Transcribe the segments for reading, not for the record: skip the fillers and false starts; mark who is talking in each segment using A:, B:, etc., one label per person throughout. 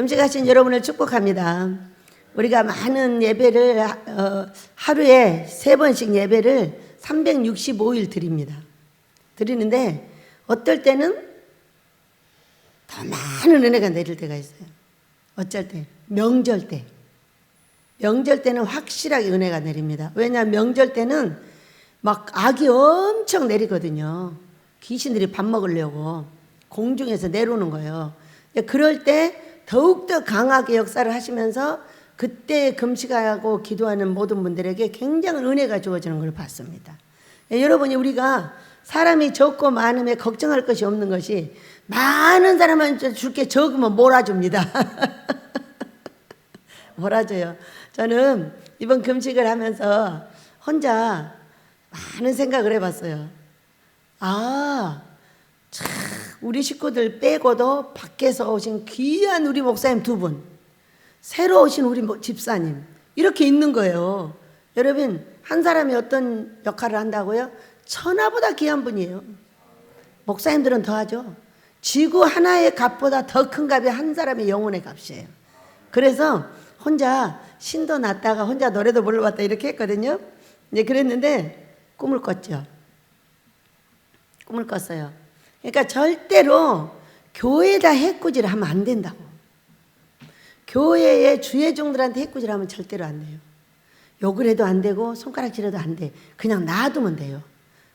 A: 금식하신 여러분을 축복합니다. 우리가 많은 예배를 하루에 3번씩 예배를 365일 드립니다. 드리는데 어떨 때는 더 많은 은혜가 내릴 때가 있어요. 어쩔 때 명절 때는 확실하게 은혜가 내립니다. 왜냐하면 명절 때는 막 악이 엄청 내리거든요. 귀신들이 밥 먹으려고 공중에서 내려오는 거예요. 그럴 때 더욱더 강하게 역사를 하시면서 그때 금식하고 기도하는 모든 분들에게 굉장한 은혜가 주어지는 걸 봤습니다. 여러분이 우리가 사람이 적고 많음에 걱정할 것이 없는 것이 많은 사람한테 줄게 적으면 몰아줍니다. 몰아줘요. 저는 이번 금식을 하면서 혼자 많은 생각을 해봤어요. 참 우리 식구들 빼고도 밖에서 오신 귀한 우리 목사님 2분, 새로 오신 우리 집사님 이렇게 있는 거예요. 여러분 한 사람이 어떤 역할을 한다고요? 천하보다 귀한 분이에요. 목사님들은 더하죠. 지구 하나의 값보다 더 큰 값이 한 사람의 영혼의 값이에요. 그래서 혼자 신도 났다가 혼자 노래도 불러봤다 이렇게 했거든요. 이제 그랬는데 꿈을 꿨죠. 꿈을 꿨어요. 그러니까 절대로 교회에다 해꾸지를 하면 안 된다고. 교회의 주회종들한테 해꾸지를 하면 절대로 안 돼요. 욕을 해도 안 되고 손가락질해도 안 돼. 그냥 놔두면 돼요.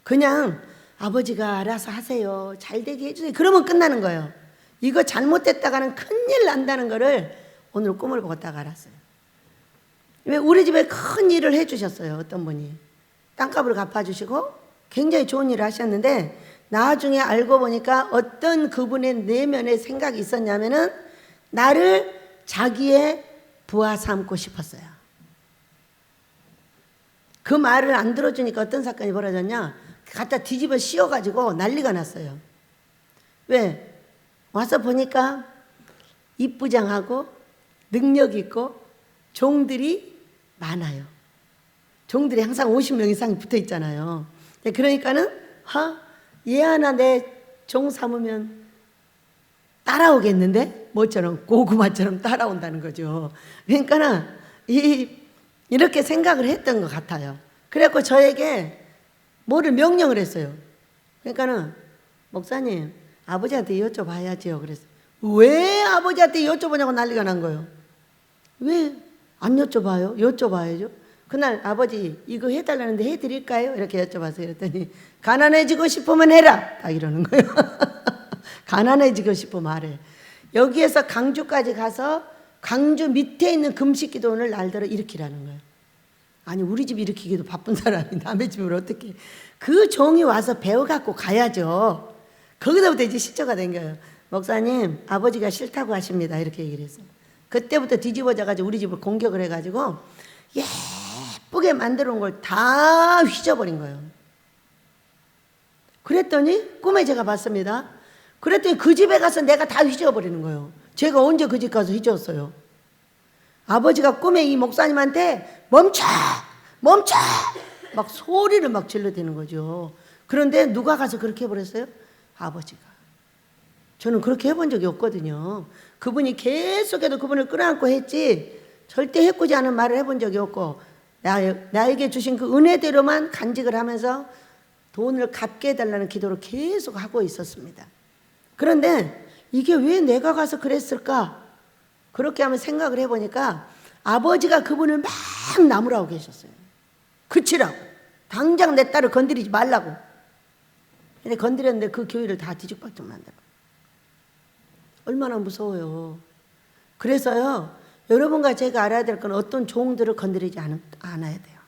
A: 그냥 아버지가 알아서 하세요. 잘 되게 해주세요. 그러면 끝나는 거예요. 이거 잘못됐다가는 큰일 난다는 거를 오늘 꿈을 꿨다가 알았어요. 왜 우리 집에 큰 일을 해주셨어요. 어떤 분이 땅값을 갚아주시고 굉장히 좋은 일을 하셨는데 나중에 알고 보니까 어떤 그분의 내면의 생각이 있었냐면은 나를 자기의 부하 삼고 싶었어요. 그 말을 안 들어주니까 어떤 사건이 벌어졌냐? 갖다 뒤집어 씌워가지고 난리가 났어요. 왜? 와서 보니까 이쁘장하고 능력 있고 종들이 많아요. 종들이 항상 50명 이상이 붙어 있잖아요. 그러니까는 얘 하나 내 종 삼으면 따라오겠는데? 뭐처럼 고구마처럼 따라온다는 거죠. 그러니까는 이렇게 생각을 했던 것 같아요. 그래갖고 저에게 뭐를 명령을 했어요. 그러니까는 목사님 아버지한테 여쭤봐야지요. 그래서 왜 아버지한테 여쭤보냐고 난리가 난 거예요. 왜 안 여쭤봐요? 여쭤봐야죠. 그날 아버지 이거 해달라는데 해드릴까요? 이렇게 여쭤봤어요. 그랬더니 가난해지고 싶으면 해라 딱 이러는 거예요. 가난해지고 싶으면 하래. 여기에서 강주까지 가서 강주 밑에 있는 금식기도 오늘 날들어 일으키라는 거예요. 아니 우리 집 일으키기도 바쁜 사람이 남의 집을 어떻게. 그 종이 와서 배워갖고 가야죠. 거기서부터 이제 시초가 된 거예요. 목사님 아버지가 싫다고 하십니다. 이렇게 얘기를 했어요. 그때부터 뒤집어져가지고 우리 집을 공격을 해가지고 예쁘게 만들어 온 걸 다 휘저버린 거예요. 그랬더니 꿈에 제가 봤습니다. 그랬더니 그 집에 가서 내가 다 휘저어버리는 거예요. 제가 언제 그 집 가서 휘저었어요? 아버지가 꿈에 이 목사님한테 멈춰! 막 소리를 막 질러대는 거죠. 그런데 누가 가서 그렇게 해버렸어요? 아버지가. 저는 그렇게 해본 적이 없거든요. 그분이 계속해도 그분을 끌어안고 했지 절대 해꾸지 않은 말을 해본 적이 없고 나에게 주신 그 은혜대로만 간직을 하면서 돈을 갚게 해달라는 기도를 계속 하고 있었습니다. 그런데 이게 왜 내가 가서 그랬을까? 그렇게 하면 생각을 해보니까 아버지가 그분을 막 나무라고 계셨어요. 그치라고. 당장 내 딸을 건드리지 말라고. 근데 건드렸는데 그 교회를 다 뒤죽박죽 만들어. 얼마나 무서워요. 그래서요, 여러분과 제가 알아야 될 건 어떤 종들을 건드리지 않아야 돼요.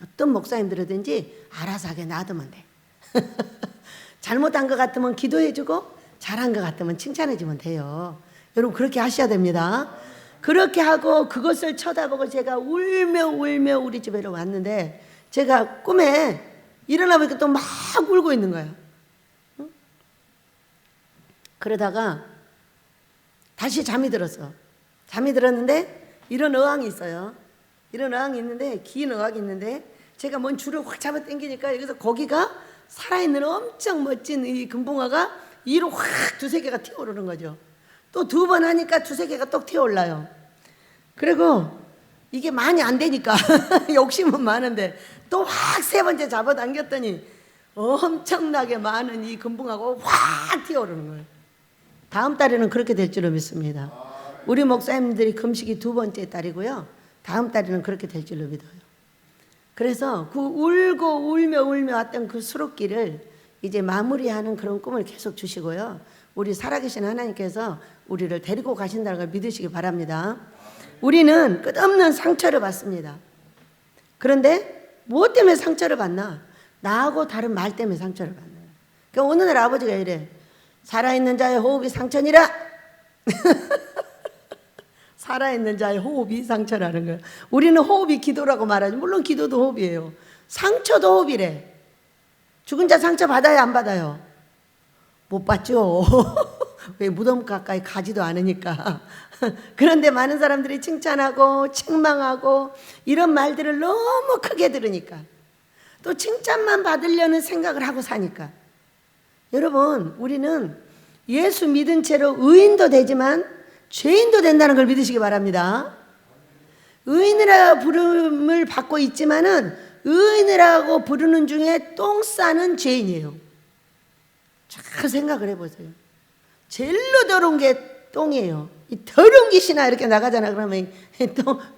A: 어떤 목사님들이든지 알아서 하게 놔두면 돼. 잘못한 것 같으면 기도해주고 잘한 것 같으면 칭찬해주면 돼요. 여러분 그렇게 하셔야 됩니다. 그렇게 하고 그것을 쳐다보고 제가 울며 우리 집에로 왔는데 제가 꿈에 일어나 보니까 또 막 울고 있는 거예요. 응? 그러다가 다시 잠이 들었어. 잠이 들었는데 이런 어항이 있어요. 이런 어항이 있는데 긴 어항이 있는데 제가 뭔 줄을 확 잡아 당기니까 여기서 거기가 살아있는 엄청 멋진 이 금붕어가 위로 확 2-3개가 튀어오르는 거죠. 또 2번 하니까 2-3개가 똑 튀어올라요. 그리고 이게 많이 안 되니까 욕심은 많은데 또 확 3번째 잡아당겼더니 엄청나게 많은 이 금붕하고 확 튀어오르는 거예요. 다음 달에는 그렇게 될 줄로 믿습니다. 우리 목사님들이 금식이 2번째 달이고요. 다음 달에는 그렇게 될 줄로 믿어요. 그래서 그 울고 울며 왔던 그 수록기를 이제 마무리하는 그런 꿈을 계속 주시고요. 우리 살아계신 하나님께서 우리를 데리고 가신다는 걸 믿으시기 바랍니다. 우리는 끝없는 상처를 받습니다. 그런데 무엇 때문에 상처를 받나? 나하고 다른 말 때문에 상처를 받는 거예요. 그러니까 어느 날 아버지가 이래. 살아있는 자의 호흡이 상처니라. 살아있는 자의 호흡이 상처라는 거예요. 우리는 호흡이 기도라고 말하지. 물론 기도도 호흡이에요. 상처도 호흡이래. 죽은 자 상처 받아야 안 받아요? 못 받죠. 왜 무덤 가까이 가지도 않으니까. 그런데 많은 사람들이 칭찬하고 책망하고 이런 말들을 너무 크게 들으니까 또 칭찬만 받으려는 생각을 하고 사니까 여러분 우리는 예수 믿은 채로 의인도 되지만 죄인도 된다는 걸 믿으시기 바랍니다. 의인이라고 부름을 받고 있지만은 의인이라고 부르는 중에 똥 싸는 죄인이에요. 잘 생각을 해보세요. 제일로 더러운 게 똥이에요. 이 더러운 기시나 이렇게 나가잖아. 그러면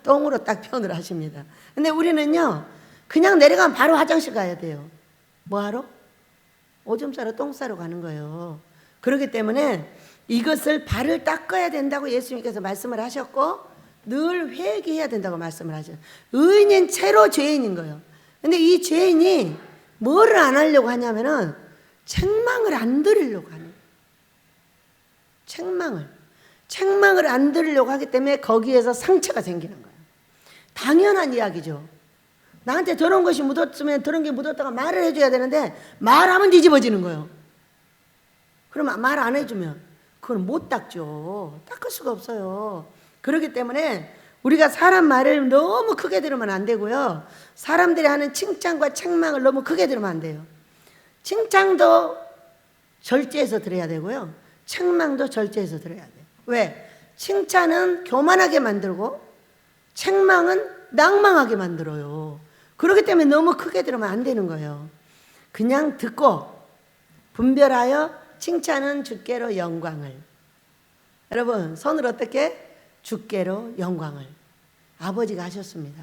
A: 똥으로 딱 표현을 하십니다. 근데 우리는요, 그냥 내려가면 바로 화장실 가야 돼요. 뭐하러? 오줌 싸러 똥 싸러 가는 거예요. 그렇기 때문에 이것을 발을 닦아야 된다고 예수님께서 말씀을 하셨고 늘 회개해야 된다고 말씀을 하셔요. 의인인 채로 죄인인 거예요. 근데 이 죄인이 뭐를 안 하려고 하냐면은 책망을 안 들으려고 하는 거예요. 책망을 안 들으려고 하기 때문에 거기에서 상처가 생기는 거예요. 당연한 이야기죠. 나한테 더러운 것이 묻었으면 더러운 게 묻었다가 말을 해줘야 되는데 말하면 뒤집어지는 거예요. 그럼 말 안 해주면 그건 못 닦죠. 닦을 수가 없어요. 그렇기 때문에 우리가 사람 말을 너무 크게 들으면 안 되고요. 사람들이 하는 칭찬과 책망을 너무 크게 들으면 안 돼요. 칭찬도 절제해서 들어야 되고요. 책망도 절제해서 들어야 돼요. 왜? 칭찬은 교만하게 만들고 책망은 낭망하게 만들어요. 그렇기 때문에 너무 크게 들으면 안 되는 거예요. 그냥 듣고 분별하여 칭찬은 주께로 영광을. 여러분 손을 어떻게? 주께로 영광을. 아버지가 하셨습니다.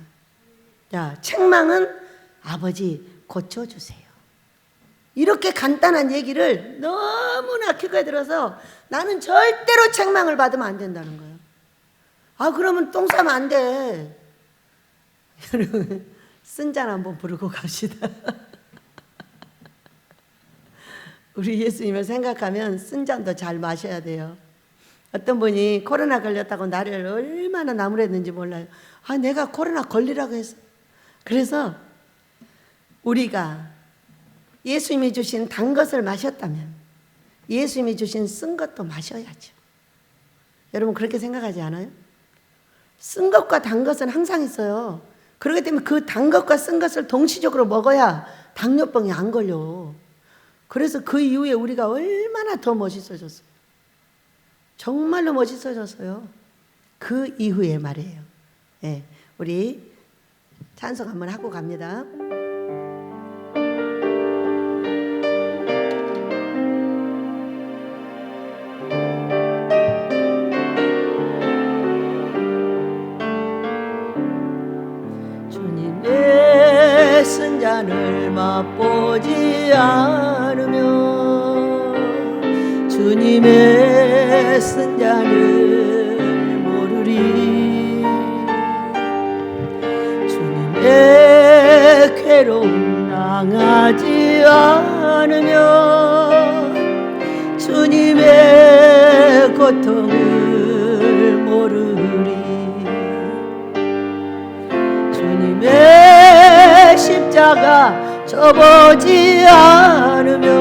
A: 자, 책망은 아버지 고쳐주세요. 이렇게 간단한 얘기를 너무나 크게 들어서 나는 절대로 책망을 받으면 안 된다는 거예요. 아, 그러면 똥 싸면 안 돼. 여러분, 쓴잔 한번 부르고 갑시다. 우리 예수님을 생각하면 쓴잔도 잘 마셔야 돼요. 어떤 분이 코로나 걸렸다고 나를 얼마나 나무랬는지 몰라요. 아, 내가 코로나 걸리라고 했어. 그래서 우리가 예수님이 주신 단 것을 마셨다면 예수님이 주신 쓴 것도 마셔야죠. 여러분 그렇게 생각하지 않아요? 쓴 것과 단 것은 항상 있어요. 그렇기 때문에 그 단 것과 쓴 것을 동시적으로 먹어야 당뇨병이 안 걸려. 그래서 그 이후에 우리가 얼마나 더 멋있어졌어요. 정말로 멋있어졌어요. 그 이후에 말이에요. 네, 우리 찬송 한번 하고 갑니다. 주님의 쓴 잔을 맛보지 않으면 주님의 쓴 잔을 모르리. 주님의 괴로움 당하지 않으면 주님의 고통을 모르리. 주님의 십자가 져보지 않으면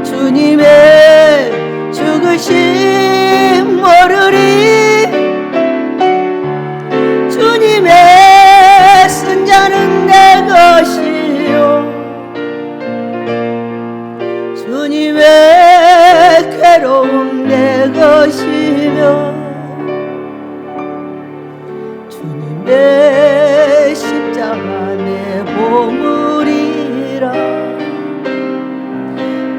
A: 주님의 죽으심 모르리. 주님의 쓴 잔은 내 것이요 주님의 괴로움 내 주님의 십자가 내 보물이라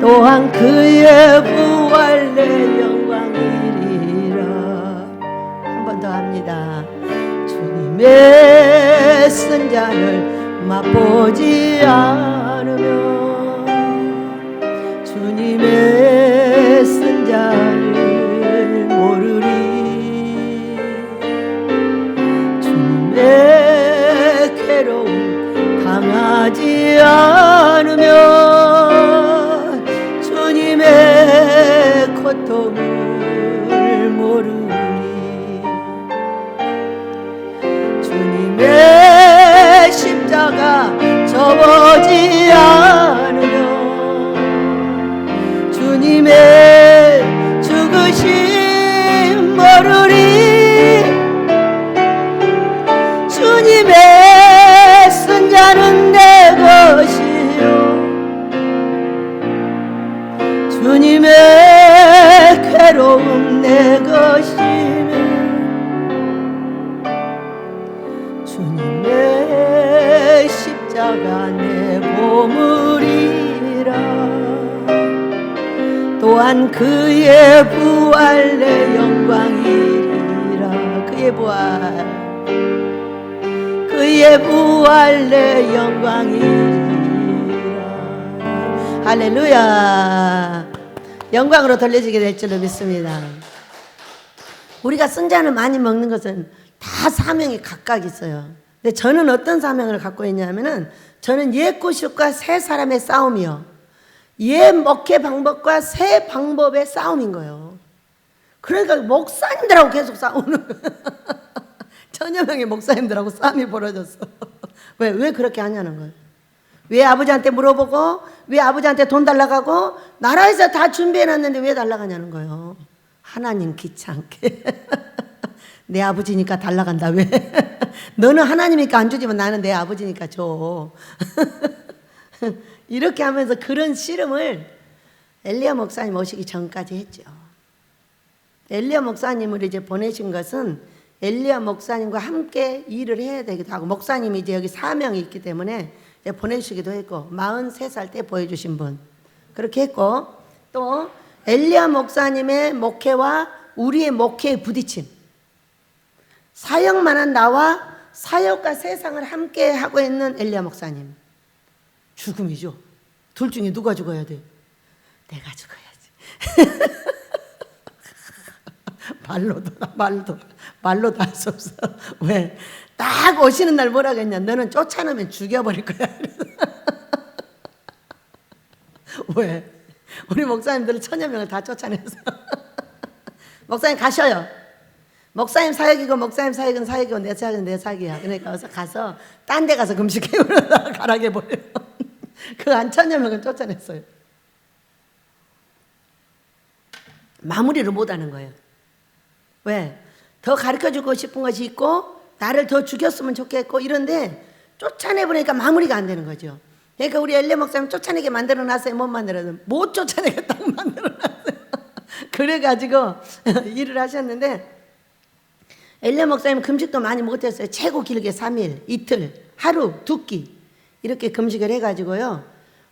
A: 또한 그의 부활 내 영광이리라. 한 번 더 합니다. 주님의 쓴 잔을 맛보지 않으면 주님의 쓴 잔을 모르리. 주님의 괴로움 당하지 않으면 주님의 고통을 모르리. 주님의 십자가 접어지 않으면 주님의 죽으심 모르리. 주님의 쓴 잔은 내 것이요 주님의 괴로움 내 것이며 주님의 십자가 내 보물이라 또한 그의 부활 내 영광이리라. 그의 부활 내 영광이리라. 할렐루야. 영광으로 돌려지게 될 줄로 믿습니다. 우리가 쓴 잔을 많이 먹는 것은 다 사명이 각각 있어요. 근데 저는 어떤 사명을 갖고 있냐면은 저는 옛 구식과 새 사람의 싸움이요, 옛 목회 방법과 새 방법의 싸움인 거예요. 그러니까 목사님들하고 계속 싸우는 거예요. 천여 명의 목사님들하고 싸움이 벌어졌어. 왜 그렇게 하냐는 거예요. 왜 아버지한테 물어보고 왜 아버지한테 돈 달라고 하고 나라에서 다 준비해놨는데 왜 달라고 하냐는 거예요. 하나님 귀찮게. 내 아버지니까 달라간다. 왜? 너는 하나님이니까 안 주지만 나는 내 아버지니까 줘. 이렇게 하면서 그런 씨름을 엘리야 목사님 오시기 전까지 했죠. 엘리야 목사님을 이제 보내신 것은 엘리야 목사님과 함께 일을 해야 되기도 하고, 목사님이 이제 여기 사명이 있기 때문에 이제 보내주시기도 했고, 43살 때 보여주신 분 그렇게 했고, 또 엘리야 목사님의 목회와 우리의 목회의 부딪힘, 사역만한 나와 사역과 세상을 함께 하고 있는 엘리야 목사님, 죽음이죠. 둘 중에 누가 죽어야 돼? 내가 죽어야지. 말로도 할 수 없어. 왜? 딱 오시는 날 뭐라고 했냐? 너는 쫓아내면 죽여버릴 거야. 왜? 우리 목사님들은 천여 명을 다 쫓아내서 목사님 가셔요. 목사님 사역이고 목사님 사역은 사역이고 내 사역은 내 사역이야. 그러니까 가서 딴 데 가서 금식해 그러다가 가라게 버려요. 그 한 천여 명을 쫓아냈어요. 마무리를 못하는 거예요. 왜? 더 가르쳐주고 싶은 것이 있고 나를 더 죽였으면 좋겠고 이런데 쫓아내버리니까 마무리가 안 되는 거죠. 그러니까 우리 엘리야 목사님 쫓아내게 만들어놨어요? 못 만들어놨어요? 못 쫓아내게 딱 만들어놨어요. 그래가지고 일을 하셨는데, 엘리야 목사님 금식도 많이 못했어요. 최고 길게 3일, 이틀, 하루, 2끼 이렇게 금식을 해가지고요,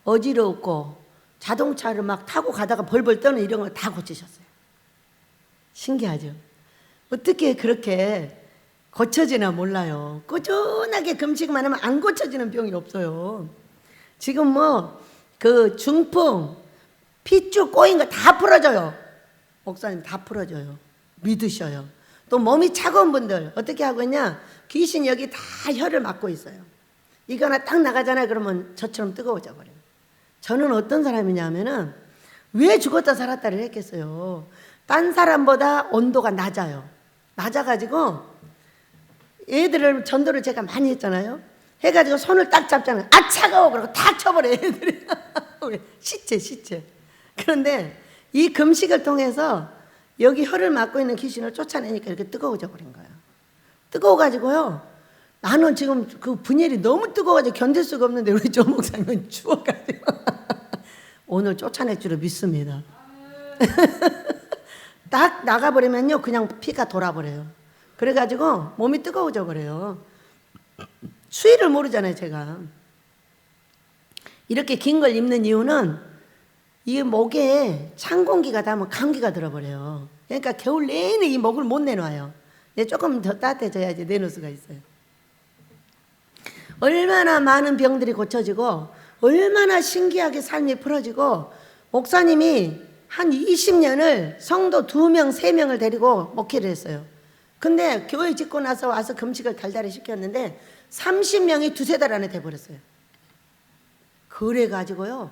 A: 어지럽고 자동차를 막 타고 가다가 벌벌 떠는 이런 걸 다 고치셨어요. 신기하죠? 어떻게 그렇게 고쳐지나 몰라요. 꾸준하게 금식만 하면 안 고쳐지는 병이 없어요. 지금 뭐 그 중풍, 핏줄 꼬인 거 다 풀어져요. 목사님 다 풀어져요. 믿으셔요. 또 몸이 차가운 분들 어떻게 하고 있냐? 귀신 여기 다 혀를 막고 있어요. 이거 하나 딱 나가잖아요. 그러면 저처럼 뜨거워져 버려요. 저는 어떤 사람이냐면은 왜 죽었다 살았다를 했겠어요. 딴 사람보다 온도가 낮아요. 낮아가지고 애들을 전도를 제가 많이 했잖아요. 해가지고 손을 딱 잡잖아요. 아 차가워 그러고 탁 쳐버려요 애들이. 시체. 그런데 이 금식을 통해서 여기 혀를 막고 있는 귀신을 쫓아내니까 이렇게 뜨거워져 버린 거예요. 뜨거워가지고요, 나는 지금 그 분열이 너무 뜨거워가지고 견딜 수가 없는데 우리 조 목사님은 추워가지고 오늘 쫓아낼 줄을 믿습니다. 딱 나가버리면요 그냥 피가 돌아버려요. 그래가지고 몸이 뜨거워져 버려요. 추위를 모르잖아요, 제가. 이렇게 긴 걸 입는 이유는 이 목에 찬 공기가 닿으면 감기가 들어버려요. 그러니까 겨울 내내 이 목을 못 내놔요. 조금 더 따뜻해져야지 내놓을 수가 있어요. 얼마나 많은 병들이 고쳐지고 얼마나 신기하게 삶이 풀어지고, 목사님이 한 20년을 성도 2명, 3명을 데리고 목회를 했어요. 근데 교회 짓고 나서 와서 금식을 달달이 시켰는데 30명이 2-3달 안에 돼버렸어요. 그래가지고요,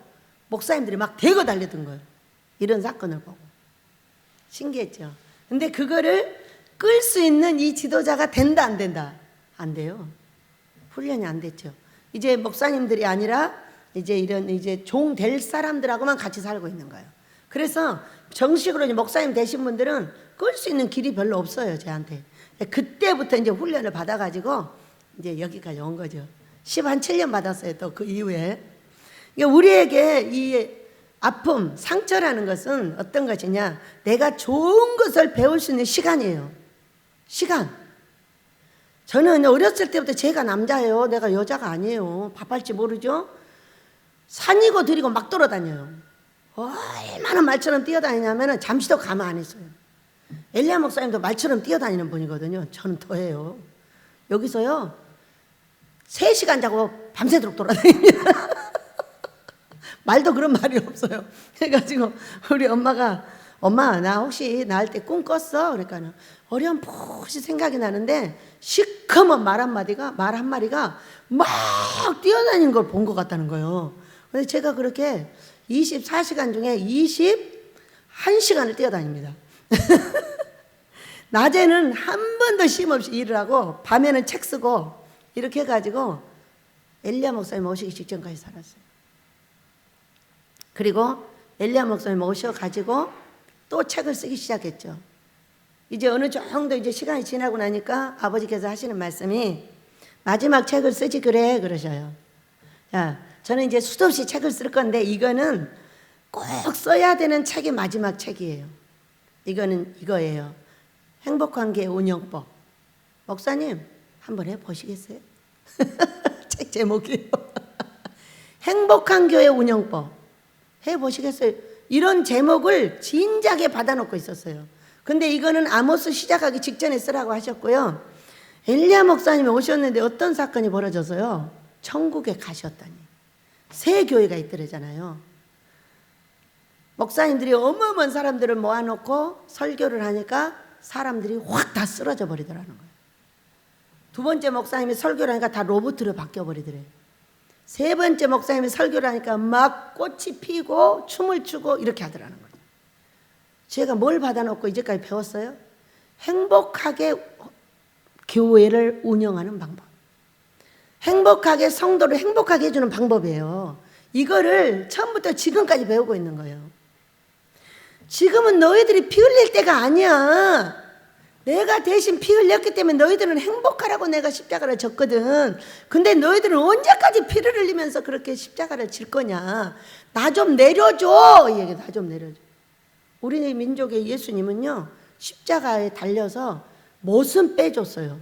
A: 목사님들이 막 대거 달려든 거예요. 이런 사건을 보고. 신기했죠. 근데 그거를 끌 수 있는 이 지도자가 된다, 안 된다? 안 돼요. 훈련이 안 됐죠. 이제 목사님들이 아니라 이제 종 될 사람들하고만 같이 살고 있는 거예요. 그래서 정식으로 이제 목사님 되신 분들은 끌 수 있는 길이 별로 없어요, 저한테. 그때부터 이제 훈련을 받아가지고 이제 여기까지 온 거죠. 7년 받았어요, 또 그 이후에. 우리에게 이 아픔, 상처라는 것은 어떤 것이냐? 내가 좋은 것을 배울 수 있는 시간이에요. 시간. 저는 어렸을 때부터 제가 남자예요. 내가 여자가 아니에요. 밥할지 모르죠? 산이고 들이고 막 돌아다녀요. 얼마나 말처럼 뛰어다니냐면 잠시도 가만 안 했어요. 엘리야 목사님도 말처럼 뛰어다니는 분이거든요. 저는 더해요. 여기서요 3시간 자고 밤새도록 돌아다닙니다. 말도 그런 말이 없어요. 그래가지고 우리 엄마가, 엄마 나 혹시 낳을 때 꿈 꿨어? 그러니까 어렴풋이 생각이 나는데 시커먼 말 한마디가 막 뛰어다니는 걸 본 것 같다는 거예요. 근데 제가 그렇게 24시간 중에 21시간을 뛰어다닙니다. 낮에는 한 번도 쉼 없이 일을 하고 밤에는 책 쓰고 이렇게 해가지고 엘리야 목사님 오시기 직전까지 살았어요. 그리고 엘리야 목사님 오셔가지고 또 책을 쓰기 시작했죠. 이제 어느 정도 이제 시간이 지나고 나니까 아버지께서 하시는 말씀이 마지막 책을 쓰지 그래 그러셔요. 자, 저는 이제 수도 없이 책을 쓸 건데 이거는 꼭 써야 되는 책이 마지막 책이에요. 이거는 이거예요. 행복한 교회 운영법. 목사님 한번 해보시겠어요? 책 제목이에요. 행복한 교회 운영법. 해보시겠어요? 이런 제목을 진작에 받아놓고 있었어요. 근데 이거는 아모스 시작하기 직전에 쓰라고 하셨고요. 엘리야 목사님이 오셨는데 어떤 사건이 벌어져서요, 천국에 가셨다니. 새 교회가 있더래잖아요. 목사님들이 어마어마한 사람들을 모아놓고 설교를 하니까 사람들이 확 다 쓰러져 버리더라는 거예요. 2번째 목사님이 설교를 하니까 다 로봇으로 바뀌어 버리더래요. 3번째 목사님이 설교를 하니까 막 꽃이 피고 춤을 추고 이렇게 하더라는 거예요. 제가 뭘 받아놓고 이제까지 배웠어요? 행복하게 교회를 운영하는 방법. 행복하게 성도를 행복하게 해주는 방법이에요. 이거를 처음부터 지금까지 배우고 있는 거예요. 지금은 너희들이 피 흘릴 때가 아니야. 내가 대신 피 흘렸기 때문에 너희들은 행복하라고 내가 십자가를 졌거든. 근데 너희들은 언제까지 피를 흘리면서 그렇게 십자가를 질 거냐. 나 좀 내려줘. 이 얘기, 나 좀 내려줘. 우리 민족의 예수님은요, 십자가에 달려서 못은 빼줬어요.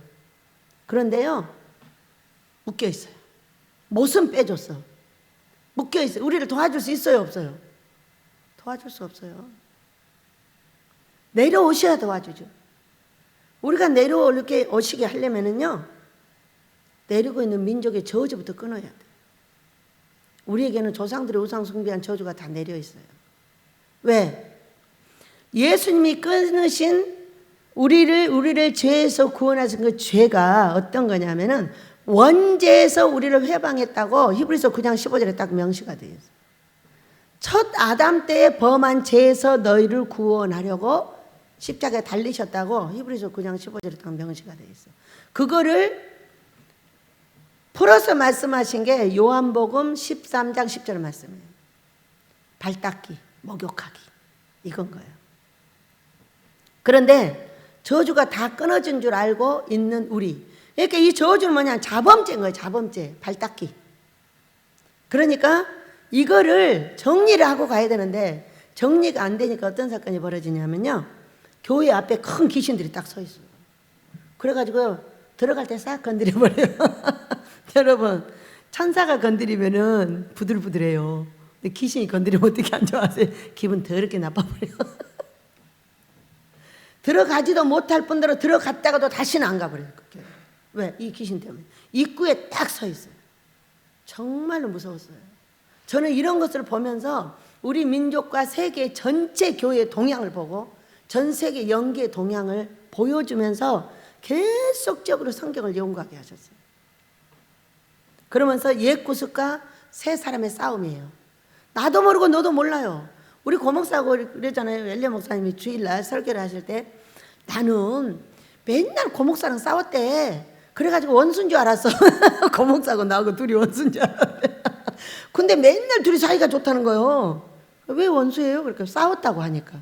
A: 그런데요, 묶여있어요. 못은 빼줬어. 묶여있어요. 우리를 도와줄 수 있어요, 없어요? 도와줄 수 없어요. 내려오셔야 도와주죠. 우리가 내려오게 오시게 하려면은요, 내리고 있는 민족의 저주부터 끊어야 돼요. 우리에게는 조상들의 우상 숭배한 저주가 다 내려 있어요. 왜? 예수님이 끊으신 우리를 죄에서 구원하신 그 죄가 어떤 거냐면은 원죄에서 우리를 해방했다고 히브리서 9장 15절에 딱 명시가 되어 있어요. 첫 아담 때에 범한 죄에서 너희를 구원하려고 십자가에 달리셨다고 히브리서 9장 15절에 딱 명시가 되어 있어요. 그거를 풀어서 말씀하신 게 요한복음 13장 10절 말씀이에요. 발 닦기, 목욕하기, 이건 거예요. 그런데 저주가 다 끊어진 줄 알고 있는 우리, 그러니까 이 저주는 뭐냐, 자범죄인 거예요. 자범죄, 발 닦기. 그러니까 이거를 정리를 하고 가야 되는데 정리가 안 되니까 어떤 사건이 벌어지냐면요, 교회 앞에 큰 귀신들이 딱 서 있어요. 그래가지고 들어갈 때 싹 건드려버려요. 여러분, 천사가 건드리면은 부들부들해요. 근데 귀신이 건드리면 어떻게 안 좋아하세요? 기분 더럽게 나빠버려요. 들어가지도 못할 뿐더러 들어갔다가도 다시는 안 가버려요. 왜? 이 귀신 때문에. 입구에 딱 서 있어요. 정말로 무서웠어요. 저는 이런 것을 보면서 우리 민족과 세계 전체 교회의 동향을 보고 전 세계 연계의 동향을 보여주면서 계속적으로 성경을 연구하게 하셨어요. 그러면서 옛 구습과 새 사람의 싸움이에요. 나도 모르고 너도 몰라요. 우리 고목사하고 그러잖아요. 엘리야 목사님이 주일날 설교를 하실 때 나는 맨날 고목사랑 싸웠대. 그래가지고 원수인 줄 알았어. 고목사하고 나하고 둘이 원수인 줄 알았대. 근데 맨날 둘이 사이가 좋다는 거예요. 왜 원수예요? 그러니까 싸웠다고 하니까.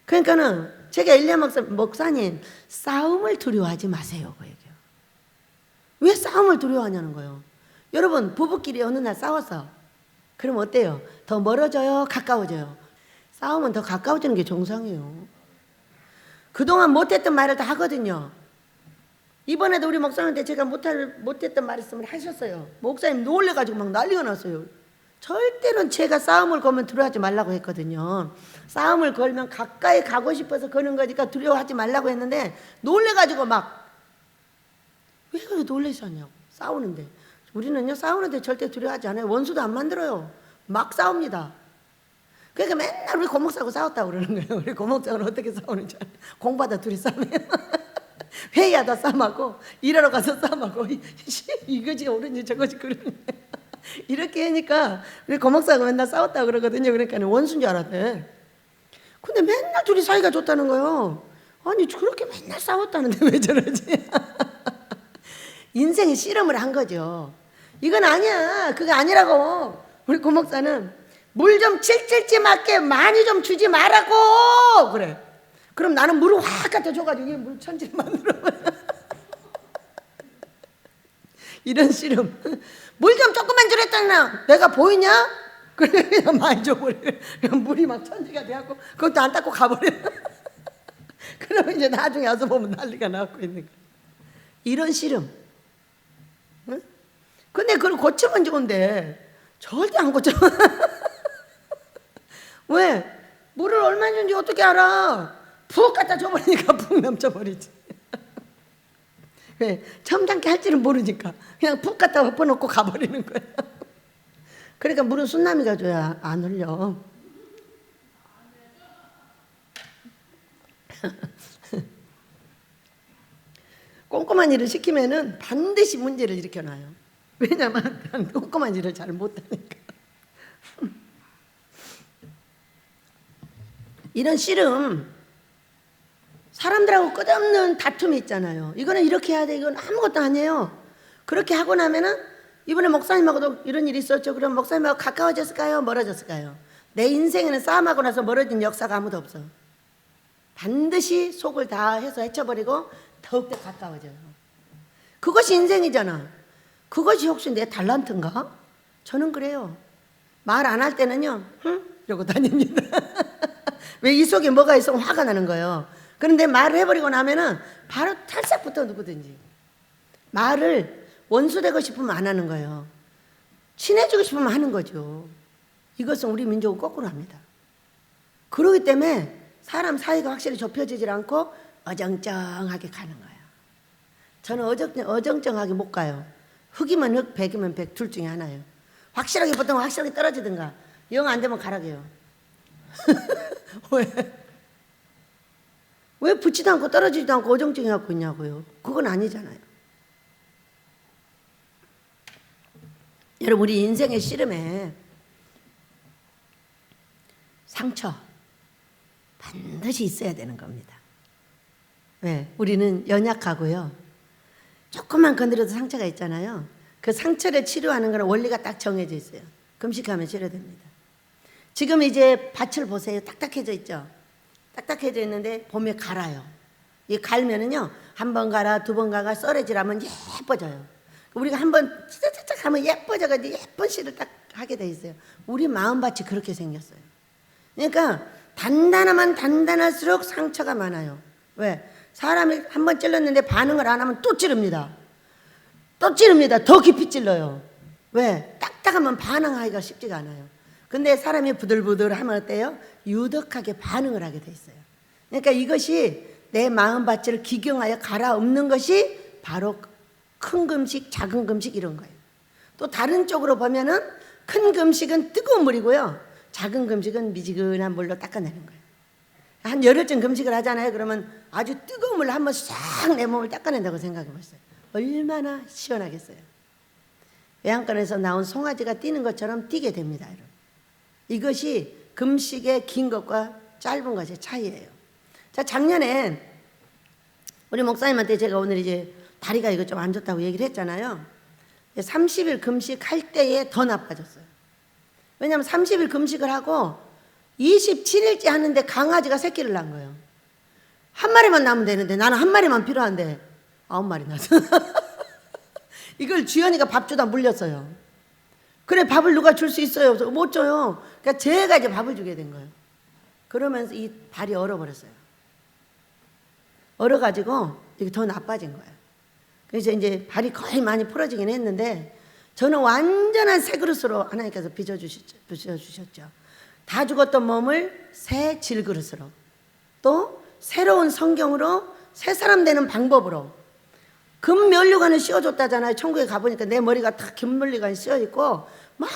A: 그러니까는 제가 엘리야 목사님 싸움을 두려워하지 마세요. 그 얘기요. 왜 싸움을 두려워하냐는 거예요. 여러분 부부끼리 어느 날 싸웠어. 그럼 어때요? 더 멀어져요? 가까워져요? 싸우면 더 가까워지는 게 정상이에요. 그동안 못했던 말을 다 하거든요. 이번에도 우리 목사님한테 제가 못했던 말씀을 하셨어요. 목사님 놀래가지고 막 난리가 났어요. 절대로 제가 싸움을 걸면 두려워하지 말라고 했거든요. 싸움을 걸면 가까이 가고 싶어서 거는 거니까 두려워하지 말라고 했는데 놀래가지고 막 왜 그렇게 놀라셨냐고. 싸우는데 우리는요 싸우는데 절대 두려워하지 않아요. 원수도 안 만들어요. 막 싸웁니다. 그러니까 맨날 우리 고목사하고 싸웠다고 그러는 거예요. 우리 고목사는 어떻게 싸우는지 알아요. 공부하다 둘이 싸우면 회의하다 싸움하고 일하러 가서 싸움하고 이거지 옳은지 저거지 그러는 거예요. 이렇게 하니까 우리 고목사하고 맨날 싸웠다고 그러거든요. 그러니까 원수인 줄 알았대. 근데 맨날 둘이 사이가 좋다는 거예요. 아니 그렇게 맨날 싸웠다는데 왜 저러지? 인생의 씨름을 한 거죠. 이건 아니야. 그게 아니라고. 우리 고목사는 물 좀 찔찔찌 맞게 많이 좀 주지 말라고 그래. 그럼 나는 물을 확 갖다 줘가지고 물 천지를 만들어버려. 이런 씨름. 물 좀 조금만 주랬잖아. 내가 보이냐? 그래 그냥 많이 줘버려. 그럼 물이 막 천지가 돼갖고 그것도 안 닦고 가버려. 그러면 이제 나중에 와서 보면 난리가 나고 있는 거야. 이런 씨름. 응? 근데 그걸 고치면 좋은데 절대 안 고쳐. 왜? 물을 얼마 주는지 어떻게 알아? 푹 갖다 줘버리니까 푹 넘쳐버리지. 왜? 점잖게 할 줄은 모르니까 그냥 푹 갖다 엎어놓고 가버리는 거야. 그러니까 물은 순남이가 줘야 안 흘려. 꼼꼼한 일을 시키면은 반드시 문제를 일으켜놔요. 왜냐면 난 꼼꼼한 일을 잘 못하니까. 이런 씨름, 사람들하고 끝없는 다툼이 있잖아요. 이거는 이렇게 해야 돼. 이건 아무것도 아니에요. 그렇게 하고 나면은 이번에 목사님하고도 이런 일이 있었죠. 그럼 목사님하고 가까워졌을까요? 멀어졌을까요? 내 인생에는 싸움하고 나서 멀어진 역사가 아무도 없어. 반드시 속을 다 해서 헤쳐버리고 더욱더 가까워져요. 그것이 인생이잖아. 그것이 혹시 내 달란트인가? 저는 그래요. 말 안 할 때는요, 응? 이러고 다닙니다. 왜 이 속에 뭐가 있으면 화가 나는 거예요. 그런데 말을 해버리고 나면은 바로 탈색부터 누구든지. 말을 원수되고 싶으면 안 하는 거예요. 친해지고 싶으면 하는 거죠. 이것은 우리 민족은 거꾸로 합니다. 그러기 때문에 사람 사이가 확실히 좁혀지질 않고 어정쩡하게 가는 거예요. 저는 어정쩡하게 못 가요. 흑이면 흑, 백이면 백, 둘 중에 하나예요. 확실하게 붙으면 확실하게 떨어지든가 영 안 되면 가라게요. 왜 붙지도 않고 떨어지지도 않고 어정쩡해 갖고 있냐고요. 그건 아니잖아요. 여러분 우리 인생의 씨름에 상처 반드시 있어야 되는 겁니다. 왜? 우리는 연약하고요. 조금만 건드려도 상처가 있잖아요. 그 상처를 치료하는 건 원리가 딱 정해져 있어요. 금식하면 치료됩니다. 지금 이제 밭을 보세요. 딱딱해져 있죠. 딱딱해져 있는데 봄에 갈아요. 이 갈면은요, 한 번 갈아, 두 번 갈아, 썰어지라면 예뻐져요. 우리가 한 번 찌짝찌짝 하면 예뻐져가지고 예쁜 씨를 딱 하게 돼 있어요. 우리 마음밭이 그렇게 생겼어요. 그러니까 단단하면 단단할수록 상처가 많아요. 왜? 사람이 한 번 찔렀는데 반응을 안 하면 또 찌릅니다. 또 찌릅니다. 더 깊이 찔러요. 왜? 딱딱하면 반응하기가 쉽지가 않아요. 근데 사람이 부들부들하면 어때요? 유덕하게 반응을 하게 돼 있어요. 그러니까 이것이 내 마음밭을 기경하여 갈아엎는 것이 바로 큰 금식, 작은 금식 이런 거예요. 또 다른 쪽으로 보면은 큰 금식은 뜨거운 물이고요. 작은 금식은 미지근한 물로 닦아내는 거예요. 한 열흘쯤 금식을 하잖아요. 그러면 아주 뜨거운 물로 한번 싹 내 몸을 닦아낸다고 생각해 보세요. 얼마나 시원하겠어요. 외양간에서 나온 송아지가 뛰는 것처럼 뛰게 됩니다, 여러분. 이것이 금식의 긴 것과 짧은 것의 차이예요. 자, 작년에 우리 목사님한테 제가 오늘 이제 다리가 이거 좀 안 좋다고 얘기를 했잖아요. 30일 금식할 때에 더 나빠졌어요. 왜냐하면 30일 금식을 하고 27일째 하는데 강아지가 새끼를 낳은 거예요. 한 마리만 낳으면 되는데 나는 한 마리만 필요한데 9마리 낳았어. 이걸 주연이가 밥 주다 물렸어요. 그래, 밥을 누가 줄 수 있어요? 못 줘요. 그러니까 제가 이제 밥을 주게 된 거예요. 그러면서 이 발이 얼어버렸어요. 얼어가지고 이게 더 나빠진 거예요. 그래서 이제 발이 거의 많이 풀어지긴 했는데 저는 완전한 새 그릇으로 하나님께서 빚어주셨죠. 다 죽었던 몸을 새 질그릇으로, 또 새로운 성경으로 새 사람 되는 방법으로. 금면류관을 씌워줬다잖아요. 천국에 가보니까 내 머리가 다 금면류관이 씌워있고 막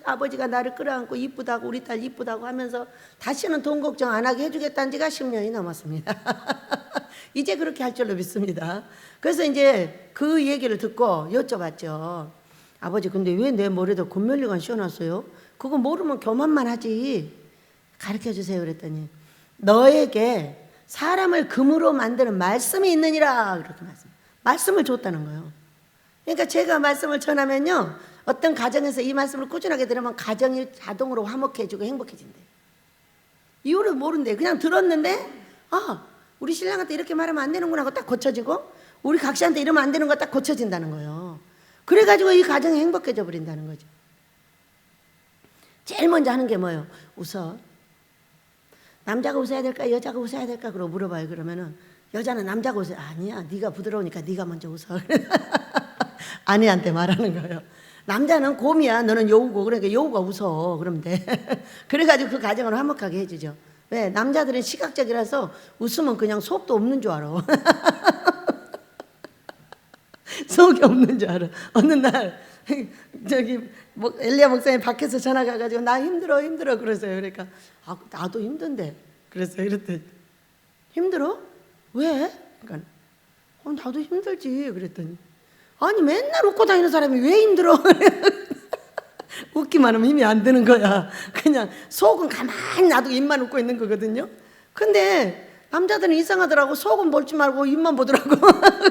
A: 아버지가 나를 끌어안고 이쁘다고, 우리 딸 이쁘다고 하면서 다시는 돈 걱정 안 하게 해주겠다는 지가 10년이 넘었습니다. 이제 그렇게 할 줄로 믿습니다. 그래서 이제 그 얘기를 듣고 여쭤봤죠. 아버지, 근데 왜 내 머리에다 금면류관 씌워놨어요? 그거 모르면 교만만 하지. 가르쳐주세요. 그랬더니 너에게 사람을 금으로 만드는 말씀이 있느니라. 그렇게 말씀을 줬다는 거예요. 그러니까 제가 말씀을 전하면요, 어떤 가정에서 이 말씀을 꾸준하게 들으면 가정이 자동으로 화목해지고 행복해진대. 이유를 모른대. 그냥 들었는데 우리 신랑한테 이렇게 말하면 안 되는구나 하고 딱 고쳐지고, 우리 각시한테 이러면 안 되는 거 딱 고쳐진다는 거예요. 그래가지고 이 가정이 행복해져 버린다는 거죠. 제일 먼저 하는 게 뭐예요? 웃어. 남자가 웃어야 될까 여자가 웃어야 될까 그러고 물어봐요. 그러면은 여자는 남자가 웃어요. 아니야, 네가 부드러우니까 네가 먼저 웃어. 아내한테 말하는 거예요. 남자는 곰이야, 너는 여우고, 그러니까 여우가 웃어. 그러면 돼. 그래가지고 그 가정을 화목하게 해주죠. 왜? 남자들은 시각적이라서 웃으면 그냥 속도 없는 줄 알아. 속이 없는 줄 알아. 어느 날 저기 엘리야 목사님 밖에서 전화가 가가지고 나 힘들어 그러세요. 그러니까 나도 힘든데 그랬어요. 그랬더니 힘들어? 왜? 그러니까 나도 힘들지. 그랬더니 아니 맨날 웃고 다니는 사람이 왜 힘들어? 웃기만 하면 힘이 안 드는 거야. 그냥 속은 가만히 놔두고 입만 웃고 있는 거거든요. 근데 남자들은 이상하더라고. 속은 볼지 말고 입만 보더라고.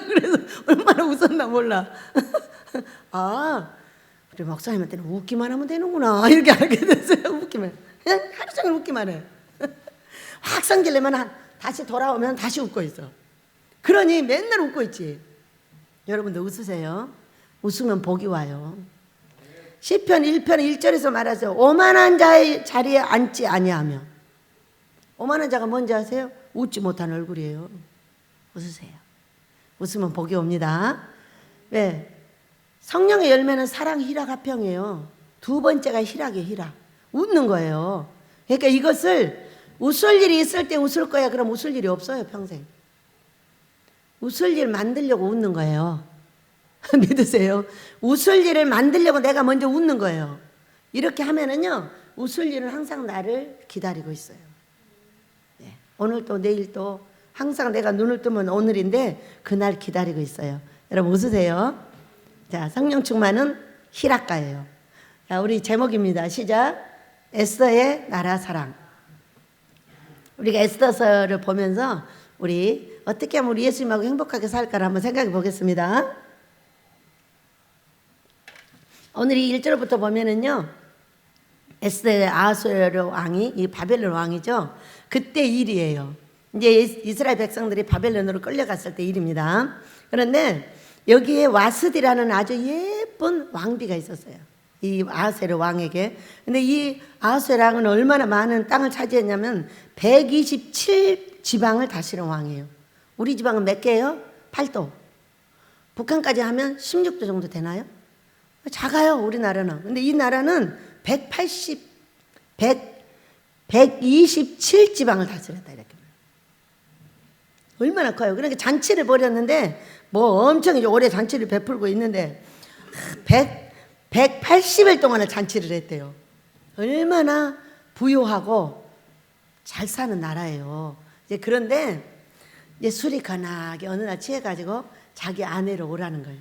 A: 그래서 얼마나 웃었나 몰라. 우리 목사님한테는 웃기만 하면 되는구나 이렇게 알게 됐어요. 웃기만, 그냥 하루 종일 웃기만 해. 확 성질내면 다시 돌아오면 다시 웃고 있어. 그러니 맨날 웃고 있지. 여러분도 웃으세요. 웃으면 복이 와요. 시편 1편 1절에서 말하세요. 오만한 자의 자리에 앉지 아니하며. 오만한 자가 뭔지 아세요? 웃지 못한 얼굴이에요. 웃으세요. 웃으면 복이 옵니다. 왜? 성령의 열매는 사랑, 희락, 화평이에요. 두 번째가 희락이에요. 희락. 웃는 거예요. 그러니까 이것을 웃을 일이 있을 때 웃을 거야. 그럼 웃을 일이 없어요, 평생. 웃을 일 만들려고 웃는 거예요. 믿으세요? 웃을 일을 만들려고 내가 먼저 웃는 거예요. 이렇게 하면은요, 웃을 일은 항상 나를 기다리고 있어요. 네. 오늘도 내일도 항상 내가 눈을 뜨면 오늘인데 그날 기다리고 있어요. 여러분 웃으세요. 자, 성령 충만은 희락가예요. 자, 우리 제목입니다. 시작. 에스더의 나라 사랑. 우리가 에스더서를 보면서 우리 어떻게 하면 우리 예수님하고 행복하게 살까를 한번 생각해 보겠습니다. 오늘 이 1절부터 보면은요, 에스더의 아하수에로 왕이, 이 바벨론 왕이죠. 그때 일이에요. 이제 이스라엘 백성들이 바벨론으로 끌려갔을 때 일입니다. 그런데 여기에 와스디라는 아주 예쁜 왕비가 있었어요. 이 아하수에로 왕에게. 근데 이 아하수에로 왕은 얼마나 많은 땅을 차지했냐면 127 지방을 다스리는 왕이에요. 우리 지방은 몇 개예요? 8도. 북한까지 하면 16도 정도 되나요? 작아요, 우리나라는. 근데 이 나라는 127지방을 다스렸다, 이렇게. 얼마나 커요. 그러니까 잔치를 벌였는데, 뭐 엄청 이제 올해 잔치를 베풀고 있는데, 180일 동안을 잔치를 했대요. 얼마나 부유하고 잘 사는 나라예요. 이제 그런데, 이제 술이 가나게 어느 날 취해가지고 자기 아내로 오라는 거예요.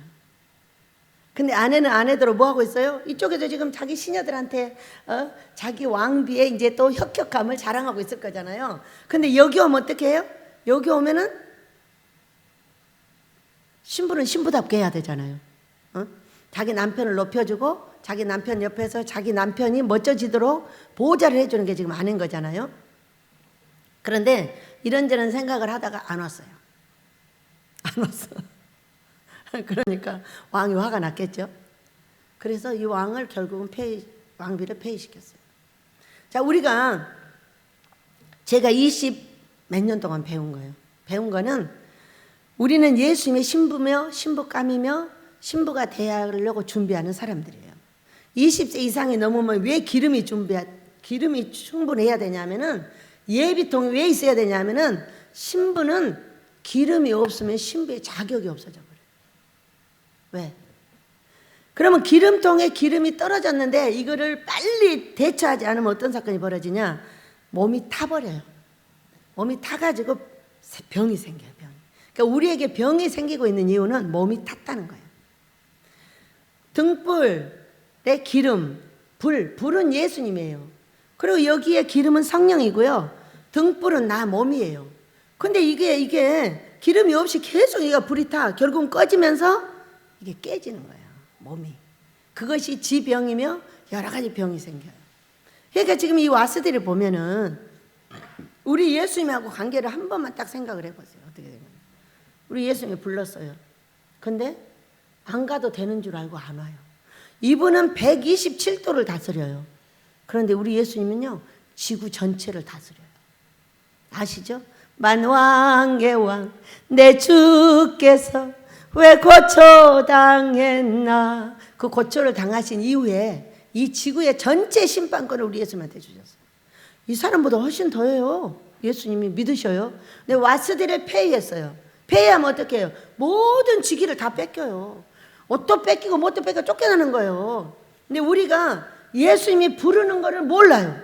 A: 근데 아내는 아내대로 뭐 하고 있어요? 이쪽에서 지금 자기 시녀들한테 자기 왕비의 이제 또 혁혁함을 자랑하고 있을 거잖아요. 근데 여기 오면 어떻게 해요? 여기 오면은 신부는 신부답게 해야 되잖아요. 자기 남편을 높여주고 자기 남편 옆에서 자기 남편이 멋져지도록 보호자를 해주는 게 지금 아닌 거잖아요. 그런데 이런저런 생각을 하다가 안 왔어요. 안 왔어. 그러니까 왕이 화가 났겠죠. 그래서 이 왕을 결국은 왕비를 폐위시켰어요. 자, 제가 20 몇 년 동안 배운 거예요. 배운 거는 우리는 예수님의 신부며 신부감이며 신부가 되려고 준비하는 사람들이에요. 20세 이상이 넘으면 왜 기름이 충분해야 되냐면은 예비통이 왜 있어야 되냐면은 신부는 기름이 없으면 신부의 자격이 없어져 버려요. 왜? 그러면 기름통에 기름이 떨어졌는데 이거를 빨리 대처하지 않으면 어떤 사건이 벌어지냐? 몸이 타버려요. 몸이 타가지고 병이 생겨요. 병이. 그러니까 우리에게 병이 생기고 있는 이유는 몸이 탔다는 거예요. 등불에 기름, 불은 예수님이에요. 그리고 여기에 기름은 성령이고요. 등불은 나 몸이에요. 근데 이게 기름이 없이 계속 얘가 불이 타. 결국은 꺼지면서 이게 깨지는 거예요. 몸이. 그것이 지병이며 여러 가지 병이 생겨요. 그러니까 지금 이 와스들을 보면은 우리 예수님하고 관계를 한 번만 딱 생각을 해보세요. 어떻게 되면 우리 예수님이 불렀어요. 근데 안 가도 되는 줄 알고 안 와요. 이분은 127도를 다스려요. 그런데 우리 예수님은요, 지구 전체를 다스려요. 아시죠? 만왕의 왕 내 주께서 왜 고초당했나. 그 고초를 당하신 이후에 이 지구의 전체 심판권을 우리 예수님한테 주셨어요. 이 사람보다 훨씬 더해요. 예수님이 믿으셔요. 근데 와스들을 폐위했어요. 폐위하면 어떻게 해요? 모든 직위를 다 뺏겨요. 옷도 뺏기고 뭣도 뺏겨 쫓겨나는 거예요. 근데 우리가 예수님이 부르는 거를 몰라요.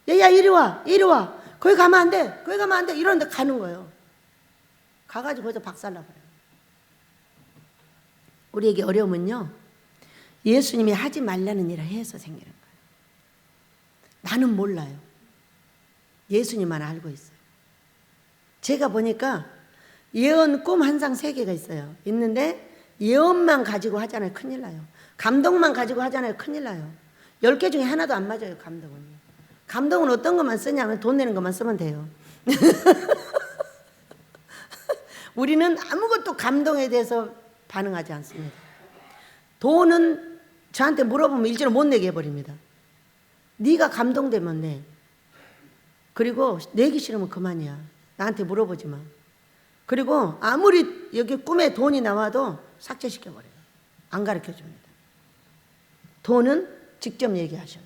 A: 야, 이리 와, 이리 와. 거기 가면 안 돼, 거기 가면 안 돼. 이런데 가는 거예요. 가가지고 거기서 박살나버려요. 우리에게 어려움은요, 예수님이 하지 말라는 일을 해서 생기는 거예요. 나는 몰라요. 예수님만 알고 있어요. 제가 보니까 예언 꿈 한 상 3개가 있어요. 있는데 예언만 가지고 하잖아요. 큰일 나요. 감동만 가지고 하잖아요. 큰일 나요. 10개 중에 하나도 안 맞아요. 감동은. 감동은 어떤 것만 쓰냐면 돈 내는 것만 쓰면 돼요. 우리는 아무것도 감동에 대해서 반응하지 않습니다. 돈은 저한테 물어보면 일주일에 못 내게 해버립니다. 네가 감동되면 내. 그리고 내기 싫으면 그만이야. 나한테 물어보지 마. 그리고 아무리 여기 꿈에 돈이 나와도 삭제시켜버려요. 안 가르쳐줍니다. 돈은 직접 얘기하셔요.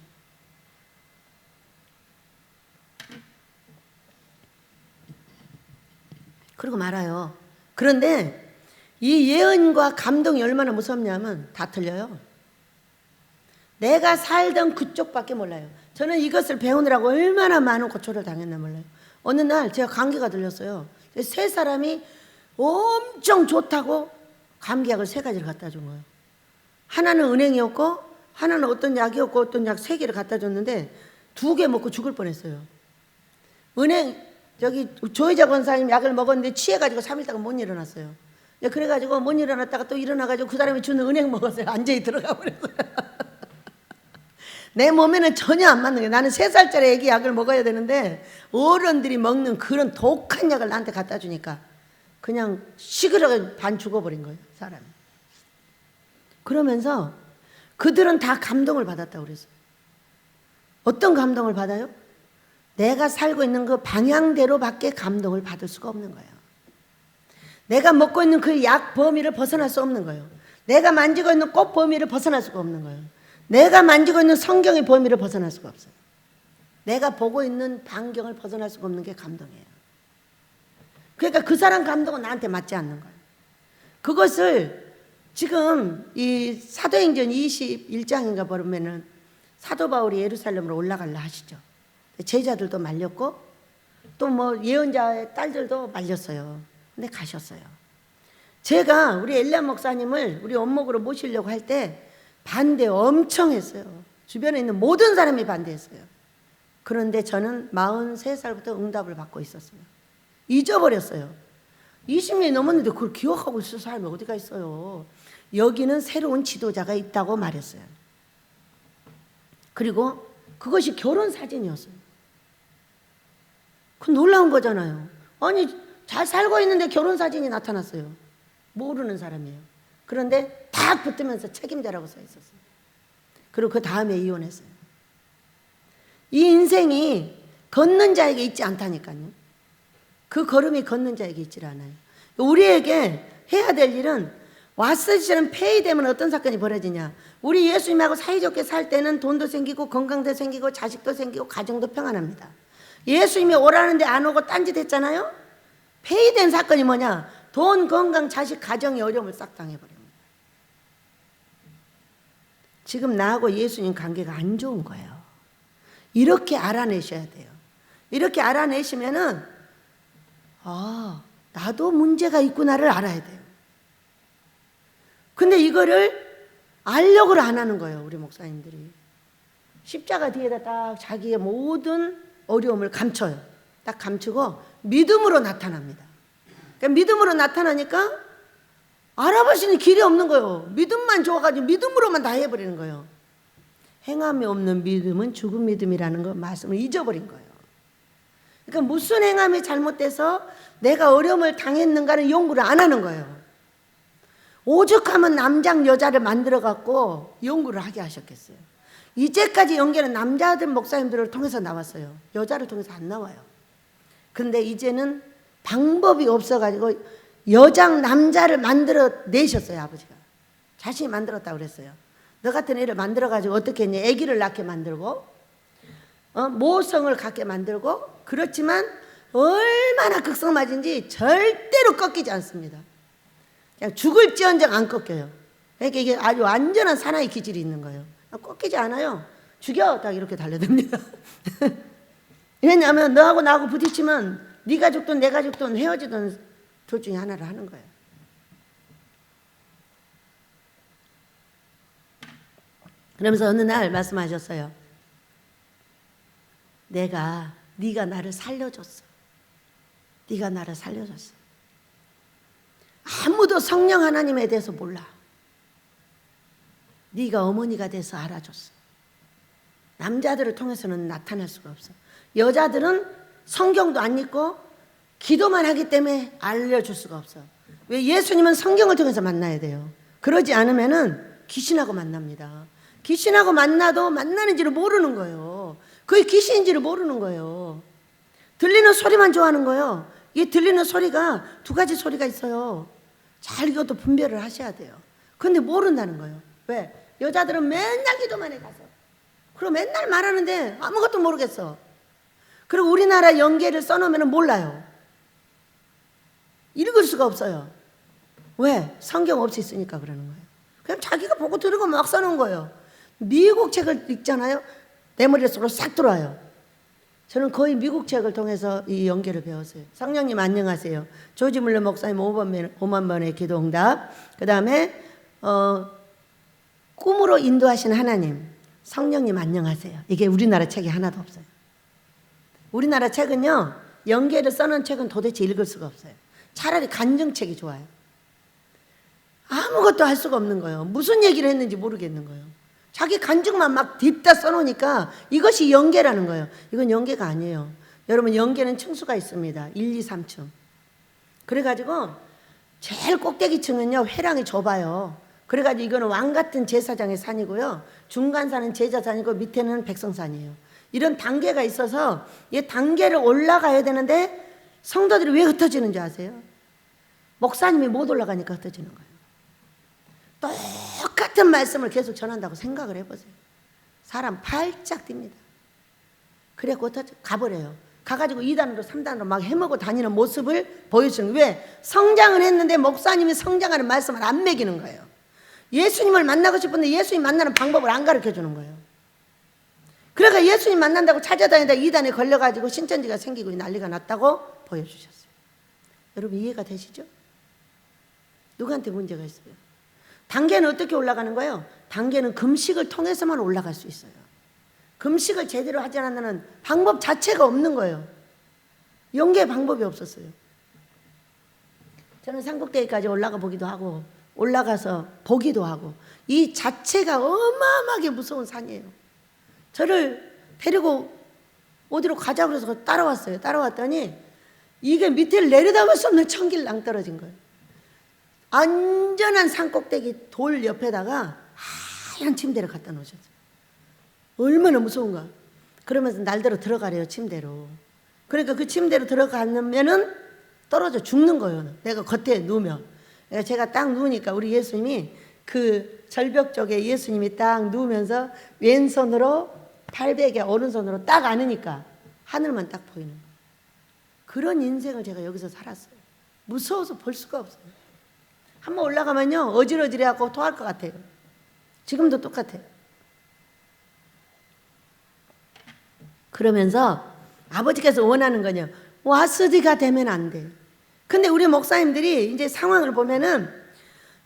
A: 그러고 말아요. 그런데 이 예언과 감동이 얼마나 무섭냐면 다 틀려요. 내가 살던 그쪽밖에 몰라요. 저는 이것을 배우느라고 얼마나 많은 고초를 당했나 몰라요. 어느 날 제가 감기가 들렸어요. 3사람이 엄청 좋다고 감기약을 3가지를 갖다 준 거예요. 하나는 은행이었고 하나는 어떤 약이었고 어떤 약 3개를 갖다 줬는데 2개 먹고 죽을 뻔했어요. 저기 조혜자 권사님 약을 먹었는데 취해가지고 3일 동안 못 일어났어요. 그래가지고 못 일어났다가 또 일어나가지고 그 사람이 주는 은행 먹었어요. 완전히 들어가 버렸어요. 내 몸에는 전혀 안 맞는 거예요. 나는 3살짜리 애기 약을 먹어야 되는데 어른들이 먹는 그런 독한 약을 나한테 갖다 주니까 그냥 시그러져 반 죽어버린 거예요. 사람이. 그러면서 그들은 다 감동을 받았다고 그랬어요. 어떤 감동을 받아요? 내가 살고 있는 그 방향대로밖에 감동을 받을 수가 없는 거예요. 내가 먹고 있는 그 약 범위를 벗어날 수 없는 거예요. 내가 만지고 있는 꽃 범위를 벗어날 수가 없는 거예요. 내가 만지고 있는 성경의 범위를 벗어날 수가 없어요. 내가 보고 있는 반경을 벗어날 수가 없는 게 감동이에요. 그러니까 그 사람 감동은 나한테 맞지 않는 거예요. 그것을 지금 이 사도행전 21장인가 보면은 사도 바울이 예루살렘으로 올라가려 하시죠. 제자들도 말렸고 또 뭐 예언자의 딸들도 말렸어요. 근데 가셨어요. 제가 우리 엘리야 목사님을 우리 원목으로 모시려고 할 때 반대 엄청 했어요. 주변에 있는 모든 사람이 반대했어요. 그런데 저는 43살부터 응답을 받고 있었어요. 잊어버렸어요. 20년이 넘었는데 그걸 기억하고 있을 사람이 어디가 있어요. 여기는 새로운 지도자가 있다고 말했어요. 그리고 그것이 결혼 사진이었어요. 그 놀라운 거잖아요. 아니 잘 살고 있는데 결혼 사진이 나타났어요. 모르는 사람이에요. 그런데 딱 붙으면서 책임자라고 써 있었어요. 그리고 그 다음에 이혼했어요. 이 인생이 걷는 자에게 있지 않다니까요. 그 걸음이 걷는 자에게 있질 않아요. 우리에게 해야 될 일은 와스처럼 폐위되면 어떤 사건이 벌어지냐. 우리 예수님하고 사이좋게 살 때는 돈도 생기고 건강도 생기고 자식도 생기고 가정도 평안합니다. 예수님이 오라는데 안 오고 딴짓했잖아요. 폐위된 사건이 뭐냐. 돈, 건강, 자식, 가정의 어려움을 싹 당해버립니다. 지금 나하고 예수님 관계가 안 좋은 거예요. 이렇게 알아내셔야 돼요. 이렇게 알아내시면은 나도 문제가 있구나를 알아야 돼요. 근데 이거를 알려고를 안 하는 거예요. 우리 목사님들이. 십자가 뒤에다 딱 자기의 모든 어려움을 감춰요. 딱 감추고 믿음으로 나타납니다. 그러니까 믿음으로 나타나니까 알아볼 수 있는 길이 없는 거예요. 믿음만 좋아가지고 믿음으로만 다 해버리는 거예요. 행함이 없는 믿음은 죽은 믿음이라는 거 말씀을 잊어버린 거예요. 그러니까 무슨 행함이 잘못돼서 내가 어려움을 당했는가는 연구를 안 하는 거예요. 오죽하면 남장 여자를 만들어 갖고 연구를 하게 하셨겠어요. 이제까지 연계는 남자들 목사님들을 통해서 나왔어요. 여자를 통해서 안 나와요. 근데 이제는 방법이 없어가지고 여장 남자를 만들어 내셨어요. 아버지가 자신이 만들었다고 그랬어요. 너 같은 애를 만들어가지고 어떻게 했냐. 아기를 낳게 만들고 모성을 갖게 만들고. 그렇지만 얼마나 극성맞은지 절대로 꺾이지 않습니다. 그냥 죽을지언정 안 꺾여요. 그러니까 이게 아주 완전한 사나이 기질이 있는 거예요. 꺾이지 않아요. 죽여! 딱 이렇게 달려듭니다. 왜냐하면 너하고 나하고 부딪히면 네 가족든 내 가족든 헤어지든 둘 중에 하나를 하는 거예요. 그러면서 어느 날 말씀하셨어요. 네가 나를 살려줬어. 네가 나를 살려줬어. 아무도 성령 하나님에 대해서 몰라. 네가 어머니가 돼서 알아줬어. 남자들을 통해서는 나타날 수가 없어. 여자들은 성경도 안 읽고 기도만 하기 때문에 알려줄 수가 없어. 왜? 예수님은 성경을 통해서 만나야 돼요. 그러지 않으면은 귀신하고 만납니다. 귀신하고 만나도 만나는지를 모르는 거예요. 그게 귀신인지를 모르는 거예요. 들리는 소리만 좋아하는 거예요. 이 들리는 소리가 두 가지 소리가 있어요. 잘 이것도 분별을 하셔야 돼요. 그런데 모른다는 거예요. 왜? 여자들은 맨날 기도만 해 가서. 그리고 맨날 말하는데 아무것도 모르겠어. 그리고 우리나라 연계를 써놓으면 몰라요. 읽을 수가 없어요. 왜? 성경 없이 쓰니까 그러는 거예요. 그냥 자기가 보고 들은 막 써놓은 거예요. 미국 책을 읽잖아요. 내 머릿속으로 싹 들어와요. 저는 거의 미국 책을 통해서 이 연계를 배웠어요. 성령님 안녕하세요. 조지 물러 목사님 5만 번의 기도 응답. 그 다음에 꿈으로 인도하신 하나님. 성령님 안녕하세요. 이게 우리나라 책이 하나도 없어요. 우리나라 책은요. 연계를 써놓은 책은 도대체 읽을 수가 없어요. 차라리 간증책이 좋아요. 아무것도 할 수가 없는 거예요. 무슨 얘기를 했는지 모르겠는 거예요. 자기 간증만 막 뒷다 써놓으니까 이것이 연계라는 거예요. 이건 연계가 아니에요. 여러분 연계는 층수가 있습니다. 1, 2, 3층. 그래가지고 제일 꼭대기층은요. 회랑이 좁아요. 그래가지고 이거는 왕 같은 제사장의 산이고요. 중간산은 제자산이고 밑에는 백성산이에요. 이런 단계가 있어서 이 단계를 올라가야 되는데 성도들이 왜 흩어지는지 아세요? 목사님이 못 올라가니까 흩어지는 거예요. 똑같은 말씀을 계속 전한다고 생각을 해보세요. 사람 팔짝 뜁니다. 그래갖고 가버려요. 가가지고 2단으로 3단으로 막 해먹고 다니는 모습을 보여주는 거예요. 왜? 성장을 했는데 목사님이 성장하는 말씀을 안 먹이는 거예요. 예수님을 만나고 싶은데 예수님 만나는 방법을 안 가르쳐 주는 거예요. 그러니까 예수님 만난다고 찾아다니다 2단에 걸려가지고 신천지가 생기고 난리가 났다고 보여주셨어요. 여러분 이해가 되시죠? 누구한테 문제가 있어요? 단계는 어떻게 올라가는 거예요? 단계는 금식을 통해서만 올라갈 수 있어요. 금식을 제대로 하지 않는 방법 자체가 없는 거예요. 연계의 방법이 없었어요. 저는 산꼭대기까지 올라가 보기도 하고 올라가서 보기도 하고 이 자체가 어마어마하게 무서운 산이에요. 저를 데리고 어디로 가자고 해서 따라왔어요. 따라왔더니 이게 밑을 내려다볼 수 없는 천길 낭떨어진 거예요. 안전한 산꼭대기 돌 옆에다가 하얀 침대를 갖다 놓으셨어요. 얼마나 무서운가. 그러면서 날대로 들어가래요, 침대로. 그러니까 그 침대로 들어가면은 떨어져 죽는 거예요. 내가 겉에 누우면. 제가 딱 누우니까 우리 예수님이 그 절벽 쪽에 예수님이 딱 누우면서 왼손으로 팔베개 오른손으로 딱 안으니까 하늘만 딱 보이는 거예요. 그런 인생을 제가 여기서 살았어요. 무서워서 볼 수가 없어요. 한번 올라가면요 어질어질해갖고 토할 것 같아요. 지금도 똑같아요. 그러면서 아버지께서 원하는 거냐, 와스디가 되면 안 돼. 근데 우리 목사님들이 이제 상황을 보면은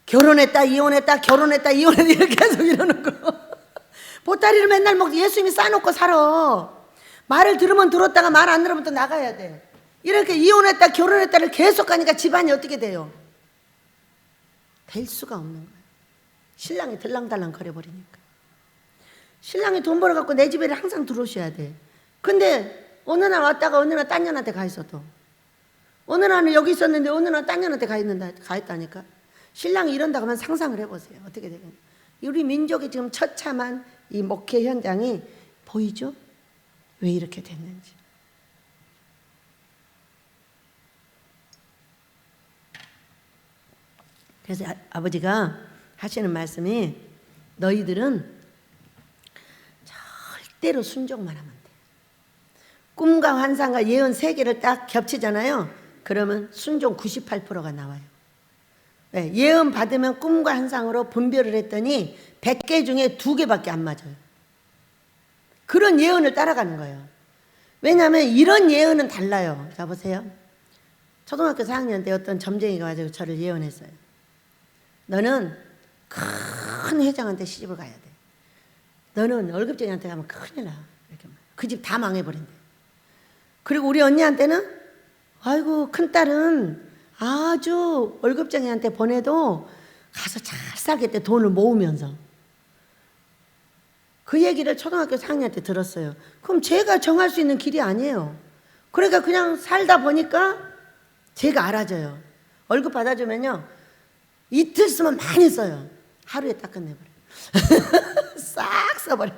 A: 결혼했다 이혼했다 결혼했다 이혼했다 이렇게 계속 이러는 거. 보따리를 맨날 예수님이 싸놓고 살아. 말을 들으면 들었다가 말 안 들으면 또 나가야 돼. 이렇게 이혼했다 결혼했다를 계속 가니까 집안이 어떻게 돼요? 될 수가 없는 거예요. 신랑이 들랑달랑 거려버리니까. 신랑이 돈 벌어갖고 내 집에 항상 들어오셔야 돼. 근데 어느 날 왔다가 어느 날 딴 년한테 가 있어 또. 어느 날은 여기 있었는데 어느 날 딴 년한테 가 있다니까. 신랑이 이런다고 하면 상상을 해보세요. 어떻게 되겠냐. 우리 민족의 지금 처참한 이 목회 현장이 보이죠? 왜 이렇게 됐는지. 그래서 아버지가 하시는 말씀이 너희들은 절대로 순종만 하면 돼. 꿈과 환상과 예언 3개를 딱 겹치잖아요. 그러면 순종 98%가 나와요. 네, 예언 받으면 꿈과 환상으로 분별을 했더니 100개 중에 2개밖에 안 맞아요. 그런 예언을 따라가는 거예요. 왜냐하면 이런 예언은 달라요. 자 보세요. 초등학교 4학년 때 어떤 점쟁이가 와서 저를 예언했어요. 너는 큰 회장한테 시집을 가야 돼. 너는 월급쟁이한테 가면 큰일 나. 이렇게 그 집 다 망해버린대. 그리고 우리 언니한테는 아이고 큰딸은 아주 월급쟁이한테 보내도 가서 잘 살겠대. 돈을 모으면서. 그 얘기를 초등학교 4학년 때 들었어요. 그럼 제가 정할 수 있는 길이 아니에요. 그러니까 그냥 살다 보니까 제가 알아져요. 월급 받아주면요 이틀 쓰면 많이 써요. 하루에 딱 끝내버려. 싹 써버려.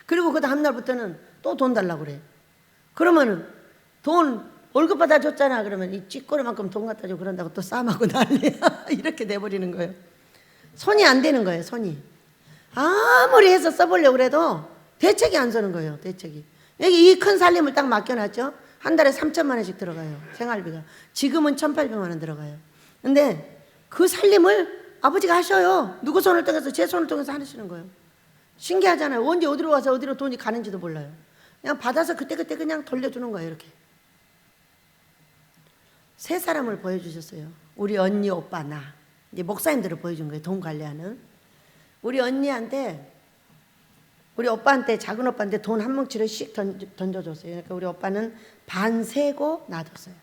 A: 그리고 그 다음날부터는 또 돈 달라고 그래. 그러면은 돈 월급 받아줬잖아. 그러면 이 찌꼬리만큼 돈 갖다 줘. 그런다고 또 싸움하고 난리야. 이렇게 돼버리는 거예요. 손이 안 되는 거예요. 손이. 아무리 해서 써보려고 그래도 대책이 안 서는 거예요. 대책이. 여기 이 큰 살림을 딱 맡겨놨죠. 한 달에 3천만 원씩 들어가요. 생활비가. 지금은 1,800만 원 들어가요. 근데 그 살림을 아버지가 하셔요. 누구 손을 통해서 제 손을 통해서 하시는 거예요. 신기하잖아요. 언제 어디로 와서 어디로 돈이 가는지도 몰라요. 그냥 받아서 그때그때 그냥 돌려주는 거예요. 이렇게. 3사람을 보여주셨어요. 우리 언니, 오빠, 나. 이제 목사님들을 보여준 거예요. 돈 관리하는. 우리 언니한테, 우리 오빠한테, 작은 오빠한테 돈 한 뭉치를 씩 던져줬어요. 그러니까 우리 오빠는 반 세고 놔뒀어요.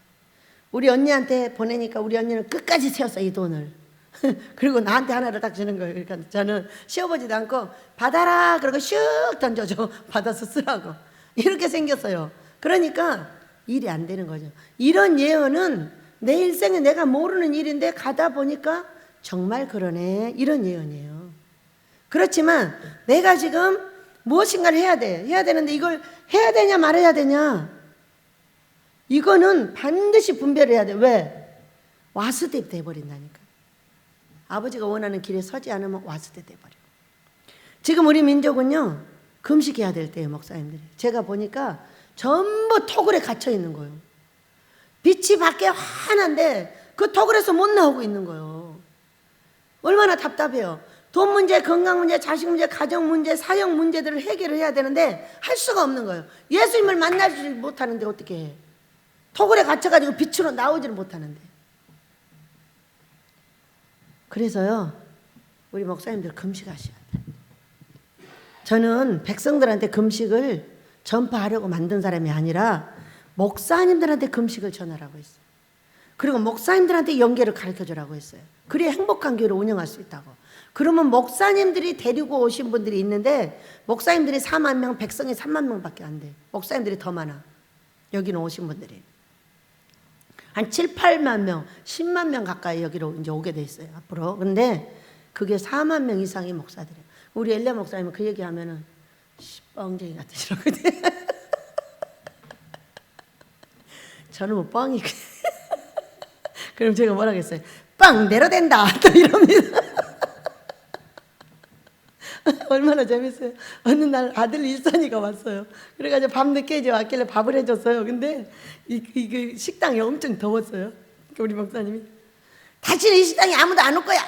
A: 우리 언니한테 보내니까 우리 언니는 끝까지 세웠어요. 이 돈을. 그리고 나한테 하나를 딱 주는 거예요. 그러니까 저는 씌워보지도 않고 받아라 그러고 슉 던져줘. 받아서 쓰라고. 이렇게 생겼어요. 그러니까 일이 안 되는 거죠. 이런 예언은 내 일생에 내가 모르는 일인데 가다 보니까 정말 그러네. 이런 예언이에요. 그렇지만 내가 지금 무엇인가를 해야 돼. 해야 되는데 이걸 해야 되냐 말아야 되냐. 이거는 반드시 분별해야 돼. 왜? 와스대 돼버린다니까. 아버지가 원하는 길에 서지 않으면 와스대 돼버려. 지금 우리 민족은요, 금식해야 될 때예요, 목사님들이. 제가 보니까 전부 토굴에 갇혀 있는 거예요. 빛이 밖에 환한데 그 토굴에서 못 나오고 있는 거예요. 얼마나 답답해요. 돈 문제, 건강 문제, 자식 문제, 가정 문제, 사역 문제들을 해결을 해야 되는데 할 수가 없는 거예요. 예수님을 만나지 못하는데 어떻게 해? 토굴에 갇혀가지고 빛으로 나오지를 못하는데. 그래서요, 우리 목사님들 금식하셔야 돼요. 저는 백성들한테 금식을 전파하려고 만든 사람이 아니라 목사님들한테 금식을 전하라고 했어요. 그리고 목사님들한테 연계를 가르쳐주라고 했어요. 그래야 행복한 교회를 운영할 수 있다고. 그러면 목사님들이 데리고 오신 분들이 있는데 목사님들이 4만 명, 백성이 3만 명밖에 안 돼. 목사님들이 더 많아. 여기는 오신 분들이. 한 7, 8만 명, 10만 명 가까이 여기로 이제 오게 돼 있어요, 앞으로. 근데 그게 4만 명 이상의 목사들이에요. 우리 엘레 목사님은 그 얘기하면은 뻥쟁이 같으시라거든요. 저는 뭐 뻥이. 그럼 제가 뭐라 그랬어요? 빵 내려댄다. 또 이럽니다. 얼마나 재밌어요. 어느 날 아들 일선이가 왔어요. 그래가지고 밤늦게 이제 왔길래 밥을 해줬어요. 근데 이 식당이 엄청 더웠어요. 우리 목사님이 다시는 이 식당에 아무도 안 올 거야.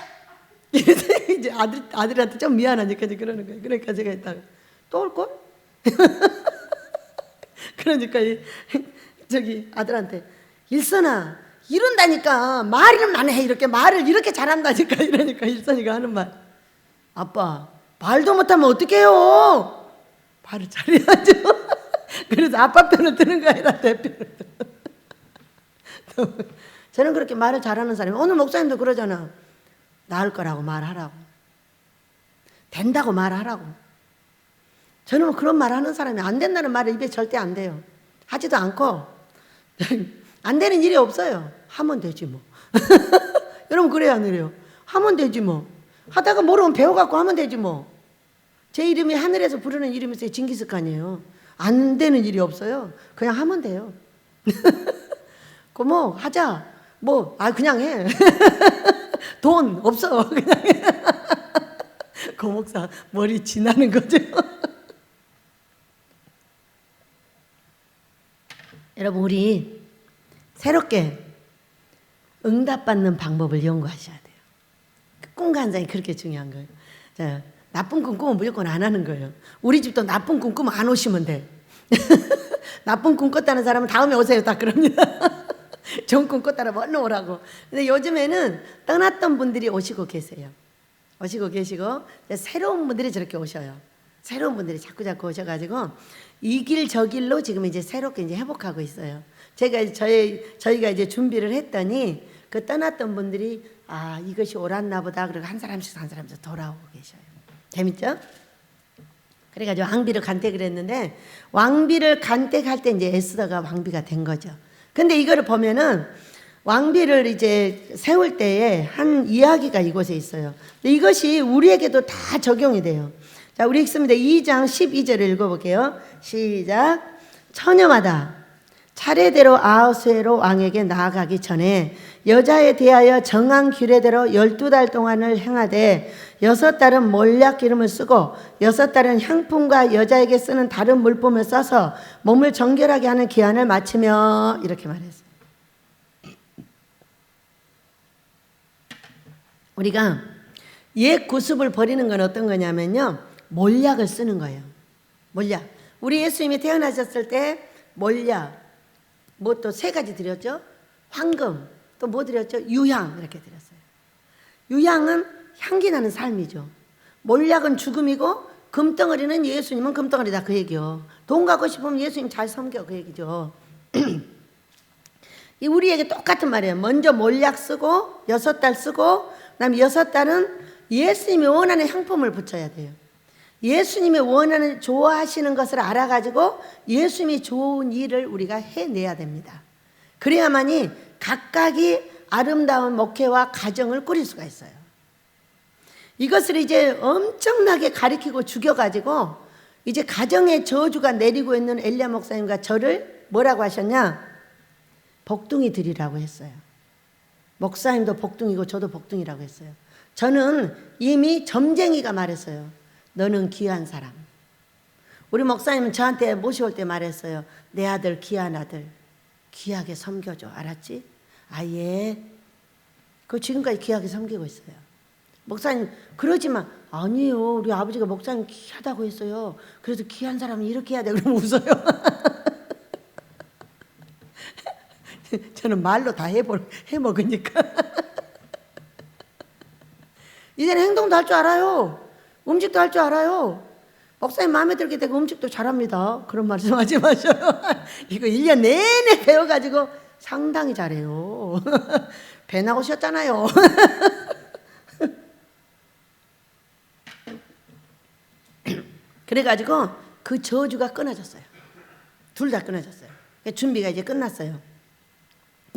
A: 이제 아들한테 좀 미안하니까 이제 그러는 거예요. 그러니까 제가 이따가 또 올 걸? 그러니까 저기 아들한테 일선아 이런다니까 말은 해. 이렇게 말을 이렇게 잘한다니까. 이러니까 일선이가 하는 말, 아빠 말도 못하면 어떡해요? 말을 잘해야죠. 그래서 아빠 편을 드는 거 아니라 내 편을 들어. 저는 그렇게 말을 잘하는 사람이에요. 오늘 목사님도 그러잖아. 나을 거라고 말하라고. 된다고 말하라고. 저는 그런 말 하는 사람이 안 된다는 말을 입에 절대 안 돼요. 하지도 않고. 안 되는 일이 없어요. 하면 되지 뭐. 여러분 그래요 안 그래요? 하면 되지 뭐. 하다가 모르면 배워갖고 하면 되지 뭐. 제 이름이 하늘에서 부르는 이름이세요. 징기스칸이에요. 안 되는 일이 없어요. 그냥 하면 돼요. 그 뭐 하자. 뭐 그냥 해. 돈 없어. 그냥 해. 그 목사 머리 지나는 거죠. 여러분 우리 새롭게 응답받는 방법을 연구하셔야 돼요. 꿈과 환상이 그렇게 중요한 거예요. 자, 나쁜 꿈 꾸면 무조건 안 하는 거예요. 우리 집도 나쁜 꿈 꾸면 안 오시면 돼. 나쁜 꿈 꿨다는 사람은 다음에 오세요. 다 그럽니다. 좋은 꿈 꿨다라 얼른 오라고. 근데 요즘에는 떠났던 분들이 오시고 계세요. 오시고 계시고 새로운 분들이 저렇게 오셔요. 새로운 분들이 자꾸 오셔가지고 이 길 저 길로 지금 이제 새롭게 이제 회복하고 있어요. 저희가 이제 준비를 했더니 그 떠났던 분들이 이것이 옳았나 보다. 그리고 한 사람씩 돌아오고 계셔요. 재밌죠? 그래가지고 왕비를 간택을 했는데 왕비를 간택할 때 이제 에스더가 왕비가 된 거죠. 근데 이거를 보면은 왕비를 이제 세울 때에 한 이야기가 이곳에 있어요. 근데 이것이 우리에게도 다 적용이 돼요. 자, 우리 읽습니다. 2장 12절을 읽어볼게요. 시작. 처녀마다 차례대로 아하수에로 왕에게 나아가기 전에 여자에 대하여 정한 규례대로 12달 동안을 행하되 6달은 몰약 기름을 쓰고 6달은 향품과 여자에게 쓰는 다른 물품을 써서 몸을 정결하게 하는 기한을 마치며 이렇게 말했어요. 우리가 옛 구습을 버리는 건 어떤 거냐면요, 몰약을 쓰는 거예요. 몰약. 우리 예수님이 태어나셨을 때 몰약, 뭐 또 3가지 드렸죠. 황금, 또 뭐 드렸죠? 유향, 이렇게 드렸어요. 유향은 향기 나는 삶이죠. 몰약은 죽음이고 금덩어리는 예수님은 금덩어리다, 그 얘기요. 돈 갖고 싶으면 예수님 잘 섬겨, 그 얘기죠. 이 우리에게 똑같은 말이에요. 먼저 몰약 쓰고 6달 쓰고 그다음에 6달은 예수님이 원하는 향품을 붙여야 돼요. 예수님이 원하는 좋아하시는 것을 알아가지고 예수님이 좋은 일을 우리가 해내야 됩니다. 그래야만이 각각이 아름다운 목회와 가정을 꾸릴 수가 있어요. 이것을 이제 엄청나게 가리키고 죽여가지고 이제 가정의 저주가 내리고 있는 엘리야 목사님과 저를 뭐라고 하셨냐? 복둥이 들이라고 했어요. 목사님도 복둥이고 저도 복둥이라고 했어요. 저는 이미 점쟁이가 말했어요. 너는 귀한 사람. 우리 목사님은 저한테 모시올 때 말했어요. 내 아들 귀한 아들. 귀하게 섬겨줘. 알았지? 아, 예. 그 지금까지 귀하게 섬기고 있어요. 목사님 그러지만 아니에요. 우리 아버지가 목사님 귀하다고 했어요. 그래서 귀한 사람은 이렇게 해야 돼. 그러면 웃어요. 저는 말로 다 해먹으니까. 이제는 행동도 할 줄 알아요. 음식도 할 줄 알아요. 목사님 마음에 들게 되고 음식도 잘합니다. 그런 말씀하지 마셔요. 이거 1년 내내 배워가지고 상당히 잘해요. 배 나오셨잖아요. 그래가지고 그 저주가 끊어졌어요. 둘 다 끊어졌어요. 준비가 이제 끝났어요.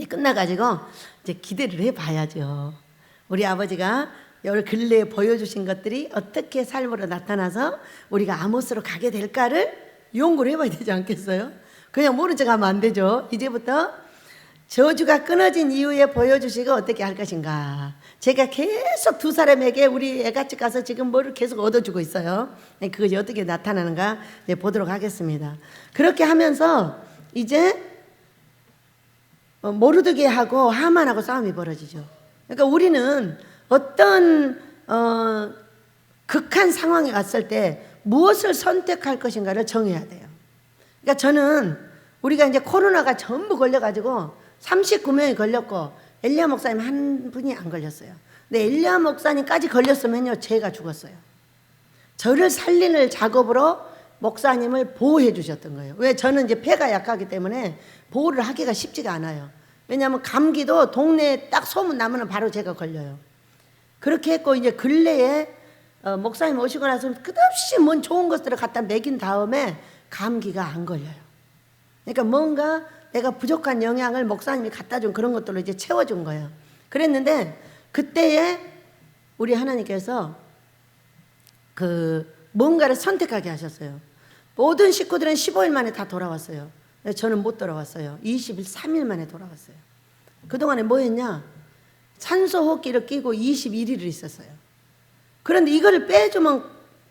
A: 끝나가지고 이제 기대를 해봐야죠. 우리 아버지가 열 근래에 보여주신 것들이 어떻게 삶으로 나타나서 우리가 아모스로 가게 될까를 연구를 해봐야 되지 않겠어요? 그냥 모른 척 하면 안 되죠. 이제부터 저주가 끊어진 이후에 보여주시고 어떻게 할 것인가. 제가 계속 두 사람에게 우리 애같이 가서 지금 뭐를 계속 얻어주고 있어요. 그것이 어떻게 나타나는가 보도록 하겠습니다. 그렇게 하면서 이제 모르드게하고 하만하고 싸움이 벌어지죠. 그러니까 우리는 어떤 극한 상황에 왔을 때 무엇을 선택할 것인가를 정해야 돼요. 그러니까 저는 우리가 이제 코로나가 전부 걸려가지고 39명이 걸렸고 엘리야 목사님 한 분이 안 걸렸어요. 근데 엘리야 목사님까지 걸렸으면요 제가 죽었어요. 저를 살리는 작업으로 목사님을 보호해 주셨던 거예요. 왜? 저는 이제 폐가 약하기 때문에 보호를 하기가 쉽지가 않아요. 왜냐하면 감기도 동네에 딱 소문 나면 바로 제가 걸려요. 그렇게 했고 이제 근래에 목사님 오시고 나서 끝없이 뭔 좋은 것들을 갖다 먹인 다음에 감기가 안 걸려요. 그러니까 뭔가 내가 부족한 영양을 목사님이 갖다 준 그런 것들로 이제 채워준 거예요. 그랬는데 그때에 우리 하나님께서 뭔가를 선택하게 하셨어요. 모든 식구들은 15일 만에 다 돌아왔어요. 저는 못 돌아왔어요. 23일 만에 돌아왔어요. 그동안에 뭐 했냐? 산소호흡기를 끼고 21일을 있었어요. 그런데 이거를 빼주면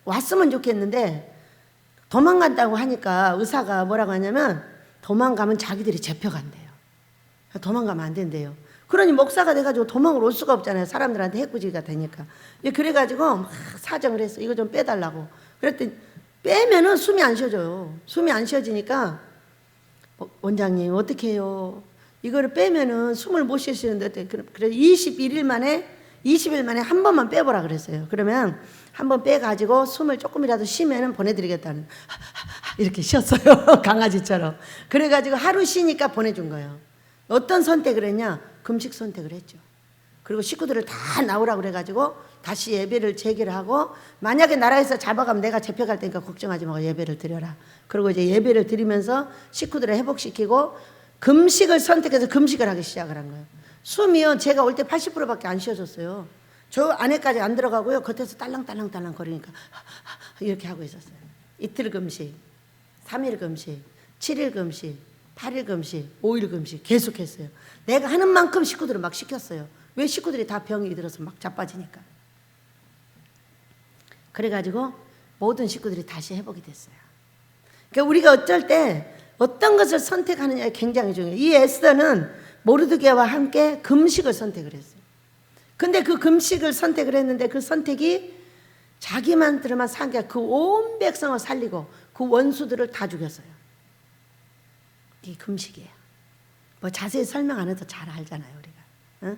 A: 왔으면 좋겠는데 도망간다고 하니까 의사가 뭐라고 하냐면 도망가면 자기들이 잡혀간대요. 도망가면 안 된대요. 그러니 목사가 돼가지고 도망을 올 수가 없잖아요. 사람들한테 해코지가 되니까. 그래가지고 막 사정을 했어. 이거 좀 빼달라고. 그랬더니 빼면은 숨이 안 쉬어져요. 숨이 안 쉬어지니까 원장님 어떻게 해요? 이거를 빼면은 숨을 못 쉬시는데 그래서 20일 만에 한 번만 빼보라 그랬어요. 그러면 한 번 빼가지고 숨을 조금이라도 쉬면은 보내드리겠다는 이렇게 쉬었어요. 강아지처럼. 그래가지고 하루 쉬니까 보내준 거예요. 어떤 선택을 했냐? 금식 선택을 했죠. 그리고 식구들을 다 나오라고 그래가지고 다시 예배를 재개를 하고 만약에 나라에서 잡아가면 내가 잡혀갈 테니까 걱정하지 말고 예배를 드려라. 그리고 이제 예배를 드리면서 식구들을 회복시키고 금식을 선택해서 금식을 하기 시작을 한 거예요. 숨이요 제가 올 때 80%밖에 안 쉬어졌어요. 저 안에까지 안 들어가고요. 겉에서 딸랑딸랑 거리니까 이렇게 하고 있었어요. 이틀 금식, 3일 금식, 7일 금식, 8일 금식, 5일 금식 계속 했어요. 내가 하는 만큼 식구들을 막 시켰어요. 왜? 식구들이 다 병이 들어서 막 자빠지니까. 그래가지고 모든 식구들이 다시 회복이 됐어요. 그러니까 우리가 어쩔 때 어떤 것을 선택하느냐가 굉장히 중요해요. 이 에스더는 모르드게와 함께 금식을 선택을 했어요. 근데 그 금식을 선택을 했는데 그 선택이 자기만들만 산 게 그 온 백성을 살리고 그 원수들을 다 죽였어요. 이게 금식이에요. 뭐 자세히 설명 안 해도 잘 알잖아요, 우리가. 어?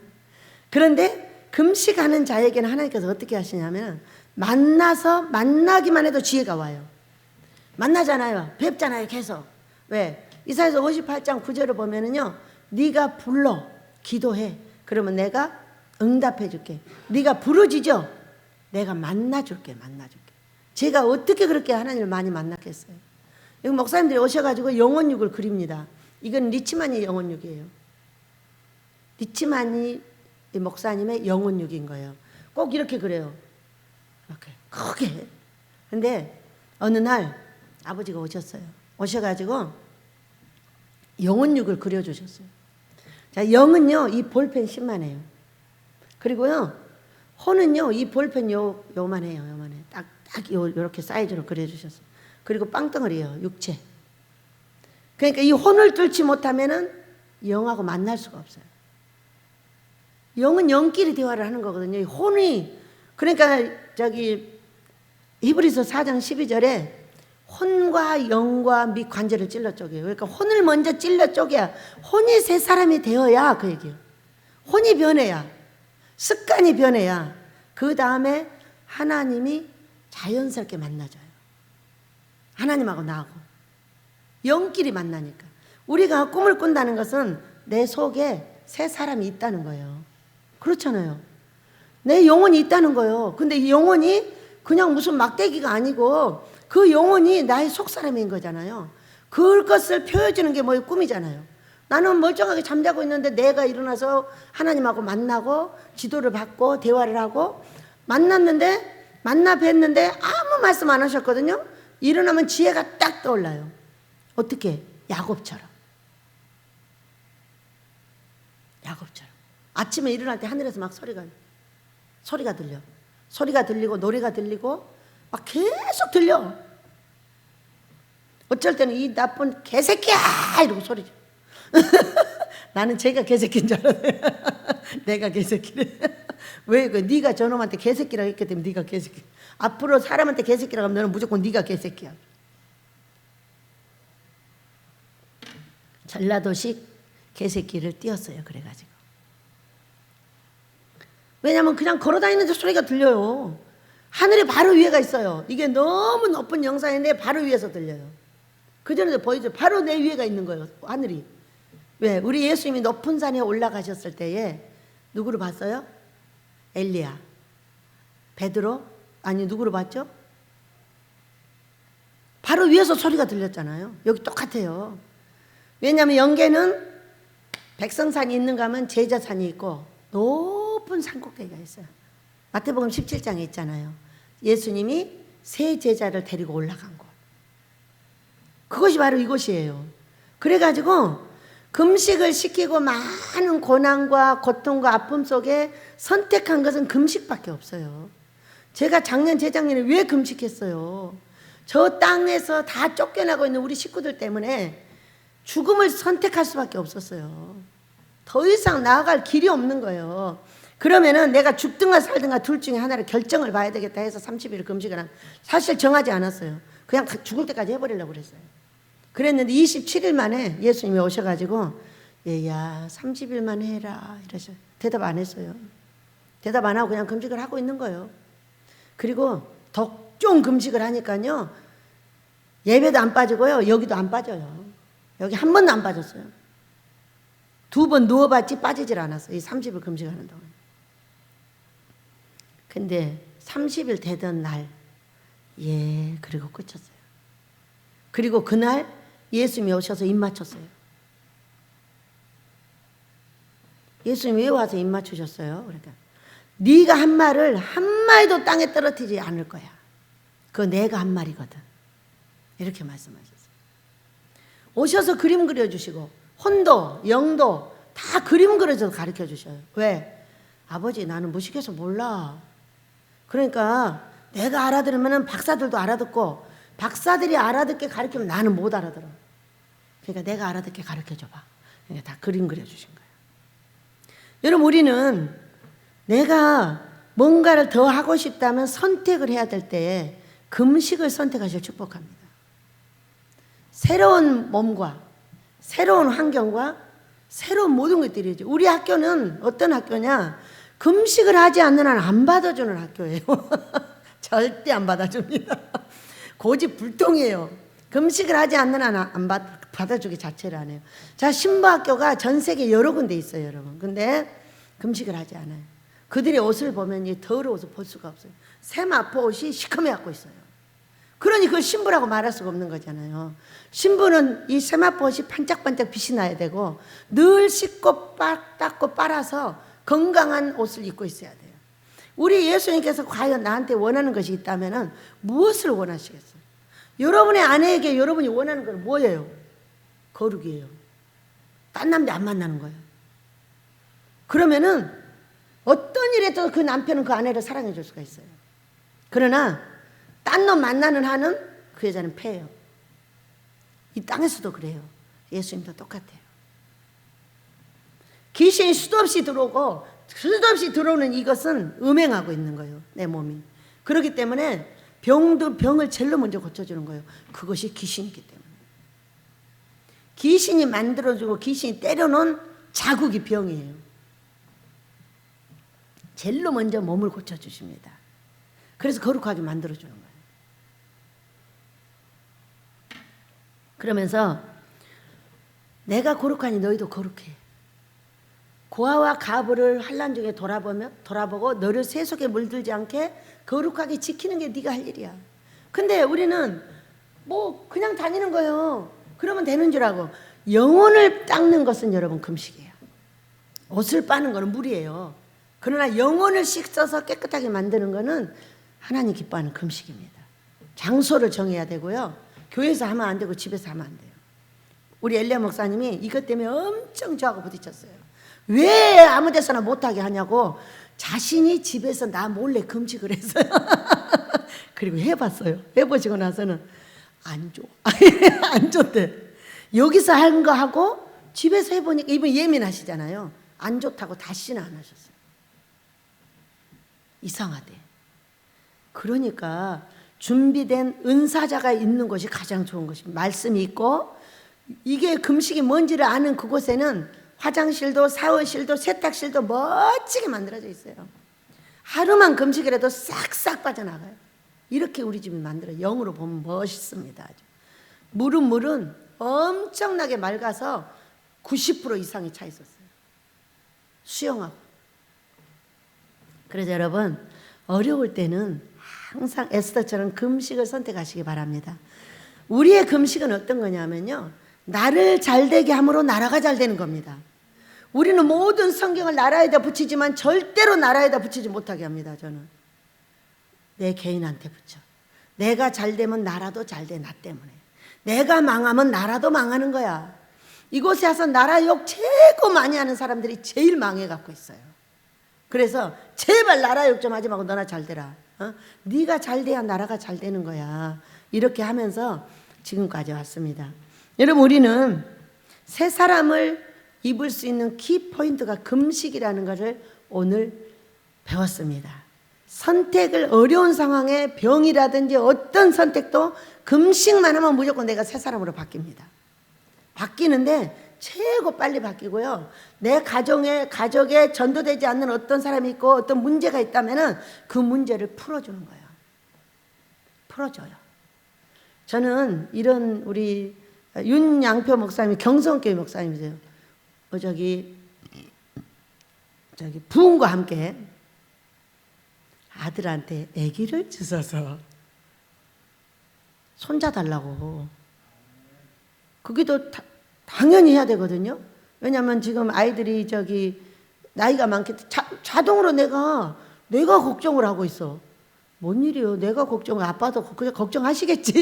A: 그런데 금식하는 자에게는 하나님께서 어떻게 하시냐면 만나기만 해도 지혜가 와요. 만나잖아요. 뵙잖아요, 계속. 왜? 이사야서 58장 9절을 보면은요. 네가 불러 기도해. 그러면 내가 응답해 줄게. 네가 부르짖어. 내가 만나줄게. 제가 어떻게 그렇게 하나님을 많이 만났겠어요. 여기 목사님들이 오셔가지고 영혼육을 그립니다. 이건 리치마니 영혼육이에요. 리치마니 목사님의 영혼육인 거예요. 꼭 이렇게 그래요. 이렇게 크게. 근데 어느 날 아버지가 오셨어요. 오셔가지고 영혼육을 그려주셨어요. 자, 영은요, 이 볼펜 10만 해요. 그리고요, 혼은요, 이 볼펜 요만해요, 요만해. 딱 요렇게 사이즈로 그려주셨어요. 그리고 빵덩어리예요, 육체. 그러니까 이 혼을 뚫지 못하면은 영하고 만날 수가 없어요. 영은 영끼리 대화를 하는 거거든요. 이 혼이, 그러니까 히브리서 4장 12절에 혼과 영과 및 관절을 찔러 쪼개요. 그러니까 혼을 먼저 찔러 쪼개야, 혼이 새 사람이 되어야 그 얘기예요. 혼이 변해야, 습관이 변해야 그 다음에 하나님이 자연스럽게 만나줘요. 하나님하고 나하고 영끼리 만나니까. 우리가 꿈을 꾼다는 것은 내 속에 새 사람이 있다는 거예요. 그렇잖아요. 내 영혼이 있다는 거예요. 근데 이 영혼이 그냥 무슨 막대기가 아니고 그 영혼이 나의 속사람인 거잖아요. 그것을 표해주는 게 뭐예요? 꿈이잖아요. 나는 멀쩡하게 잠자고 있는데 내가 일어나서 하나님하고 만나고 지도를 받고 대화를 하고 만났는데 만나 뵀는데 아무 말씀 안 하셨거든요. 일어나면 지혜가 딱 떠올라요. 어떻게? 야곱처럼. 야곱처럼. 아침에 일어날 때 하늘에서 막 소리가 들려. 소리가 들리고 노래가 들리고 막 계속 들려. 어쩔 때는 이 나쁜 개새끼야 이러고 소리죠. 나는 제가 개새끼인 줄 알았네. 내가 개새끼래. 왜? 네가 저놈한테 개새끼라고 했기 때문에 네가 개새끼. 앞으로 사람한테 개새끼라고 하면 너는 무조건 네가 개새끼야. 전라도식 개새끼를 띄었어요. 그래가지고. 왜냐하면 그냥 걸어다니는데 소리가 들려요. 하늘이 바로 위에가 있어요. 이게 너무 높은 영상인데 바로 위에서 들려요. 그전에도 보이죠? 바로 내 위에가 있는 거예요. 하늘이. 왜? 우리 예수님이 높은 산에 올라가셨을 때에 누구를 봤어요? 엘리야. 베드로? 아니 누구를 봤죠? 바로 위에서 소리가 들렸잖아요. 여기 똑같아요. 왜냐하면 영계는 백성산이 있는가 하면 제자산이 있고 높은 산꼭대기가 있어요. 마태복음 17장에 있잖아요. 예수님이 세 제자를 데리고 올라간 곳. 그것이 바로 이곳이에요. 그래가지고 금식을 시키고 많은 고난과 고통과 아픔 속에 선택한 것은 금식밖에 없어요. 제가 작년 재작년에 왜 금식했어요? 저 땅에서 다 쫓겨나고 있는 우리 식구들 때문에 죽음을 선택할 수밖에 없었어요. 더 이상 나아갈 길이 없는 거예요. 그러면은 내가 죽든가 살든가 둘 중에 하나를 결정을 봐야 되겠다 해서 30일 금식을 한, 사실 정하지 않았어요. 그냥 죽을 때까지 해버리려고 그랬어요. 그랬는데 27일 만에 예수님이 오셔가지고 얘야 30일만 해라 이러셔. 대답 안 했어요. 대답 안 하고 그냥 금식을 하고 있는 거예요. 그리고 덕종 금식을 하니까요 예배도 안 빠지고요 여기도 안 빠져요. 여기 한 번도 안 빠졌어요. 2번 누워봤지 빠지질 않았어요. 이 30일 금식하는 동안. 근데 30일 되던 날 그리고 끝쳤어요. 그리고 그날 예수님이 오셔서 입 맞췄어요. 예수님이 왜 와서 입 맞추셨어요? 그러니까 네가 한 말을 한 마디도 땅에 떨어뜨리지 않을 거야. 그거 내가 한 말이거든. 이렇게 말씀하셨어요. 오셔서 그림 그려주시고 혼도 영도 다 그림 그려서 가르쳐 주셔요. 왜? 아버지 나는 무식해서 몰라. 그러니까 내가 알아들으면 박사들도 알아듣고 박사들이 알아듣게 가르치면 나는 못 알아들어. 그러니까 내가 알아듣게 가르쳐줘봐. 그러니까 다 그림 그려주신 거예요. 여러분 우리는 내가 뭔가를 더 하고 싶다면 선택을 해야 될 때에 금식을 선택하실 축복합니다. 새로운 몸과 새로운 환경과 새로운 모든 것들이죠. 우리 학교는 어떤 학교냐? 금식을 하지 않는 한 안 받아주는 학교예요. 절대 안 받아줍니다. 고집불통이에요. 금식을 하지 않는 한 안 받아주기 자체를 안 해요. 자, 신부학교가 전 세계 여러 군데 있어요, 여러분. 근데 금식을 하지 않아요. 그들의 옷을 보면 이 더러워서 볼 수가 없어요. 세마포 옷이 시커매갖고 있어요. 그러니 그걸 신부라고 말할 수가 없는 거잖아요. 신부는 이 세마포 옷이 반짝반짝 빛이 나야 되고 늘 씻고 닦고 빨아서 건강한 옷을 입고 있어야 돼요. 우리 예수님께서 과연 나한테 원하는 것이 있다면 무엇을 원하시겠어요? 여러분의 아내에게 여러분이 원하는 건 뭐예요? 거룩이에요. 딴 남자 안 만나는 거예요. 그러면은 어떤 일에도 그 남편은 그 아내를 사랑해 줄 수가 있어요. 그러나 딴 놈 만나는 한은 그 여자는 패해요. 이 땅에서도 그래요. 예수님도 똑같아요. 귀신이 수도 없이 들어오고 수도 없이 들어오는 이것은 음행하고 있는 거예요. 내 몸이. 그렇기 때문에 병을 제일로 먼저 고쳐주는 거예요. 그것이 귀신이기 때문에. 귀신이 만들어주고 귀신이 때려놓은 자국이 병이에요. 제일로 먼저 몸을 고쳐주십니다. 그래서 거룩하게 만들어주는 거예요. 그러면서 내가 거룩하니 너희도 거룩해. 고아와 가부를 환난 중에 돌아보고 너를 세속에 물들지 않게 거룩하게 지키는 게 네가 할 일이야. 근데 우리는 뭐 그냥 다니는 거예요. 그러면 되는 줄 알고. 영혼을 닦는 것은 여러분 금식이에요. 옷을 빠는 거는 물이에요. 그러나 영혼을 씻어서 깨끗하게 만드는 거는 하나님 기뻐하는 금식입니다. 장소를 정해야 되고요. 교회에서 하면 안 되고 집에서 하면 안 돼요. 우리 엘리야 목사님이 이것 때문에 엄청 저하고 부딪혔어요. 왜 아무 데서나 못하게 하냐고. 자신이 집에서 나 몰래 금식을 했어요. 그리고 해봤어요. 해보시고 나서는 안 줘. 안 줬대. 여기서 한 거 하고 집에서 해보니까 이분 예민하시잖아요. 안 좋다고 다시는 안 하셨어요. 이상하대. 그러니까 준비된 은사자가 있는 것이 가장 좋은 것입니다. 말씀이 있고 이게 금식이 뭔지를 아는 그곳에는 화장실도 샤워실도 세탁실도 멋지게 만들어져 있어요. 하루만 금식이라도 싹싹 빠져나가요. 이렇게 우리 집이 만들어요. 영으로 보면 멋있습니다. 아주. 물은 엄청나게 맑아서 90% 이상이 차 있었어요. 수영하고. 그래서 여러분 어려울 때는 항상 에스더처럼 금식을 선택하시기 바랍니다. 우리의 금식은 어떤 거냐면요, 나를 잘되게 함으로 나라가 잘 되는 겁니다. 우리는 모든 성경을 나라에다 붙이지만 절대로 나라에다 붙이지 못하게 합니다. 저는 내 개인한테 붙여. 내가 잘되면 나라도 잘돼. 나 때문에. 내가 망하면 나라도 망하는 거야. 이곳에 와서 나라 욕 최고 많이 하는 사람들이 제일 망해갖고 있어요. 그래서 제발 나라 욕 좀 하지 말고 너나 잘 되라. 네가 잘 돼야 나라가 잘 되는 거야. 이렇게 하면서 지금까지 왔습니다. 여러분 우리는 새 사람을 입을 수 있는 키포인트가 금식이라는 것을 오늘 배웠습니다. 선택을 어려운 상황에 병이라든지 어떤 선택도 금식만 하면 무조건 내가 새 사람으로 바뀝니다. 바뀌는데 최고 빨리 바뀌고요. 내 가정에 전도되지 않는 어떤 사람이 있고 어떤 문제가 있다면 그 문제를 풀어주는 거예요. 풀어줘요. 저는 이런 우리 윤양표 목사님이 경성교회 목사님이세요. 저기 부흥과 함께 아들한테 아기를 주셔서 손자 달라고. 그게 더 당연히 해야 되거든요. 왜냐하면 지금 아이들이 나이가 많기 때문에 자동으로 내가 걱정을 하고 있어. 뭔 일이요? 내가 걱정을, 아빠도 그냥 걱정하시겠지.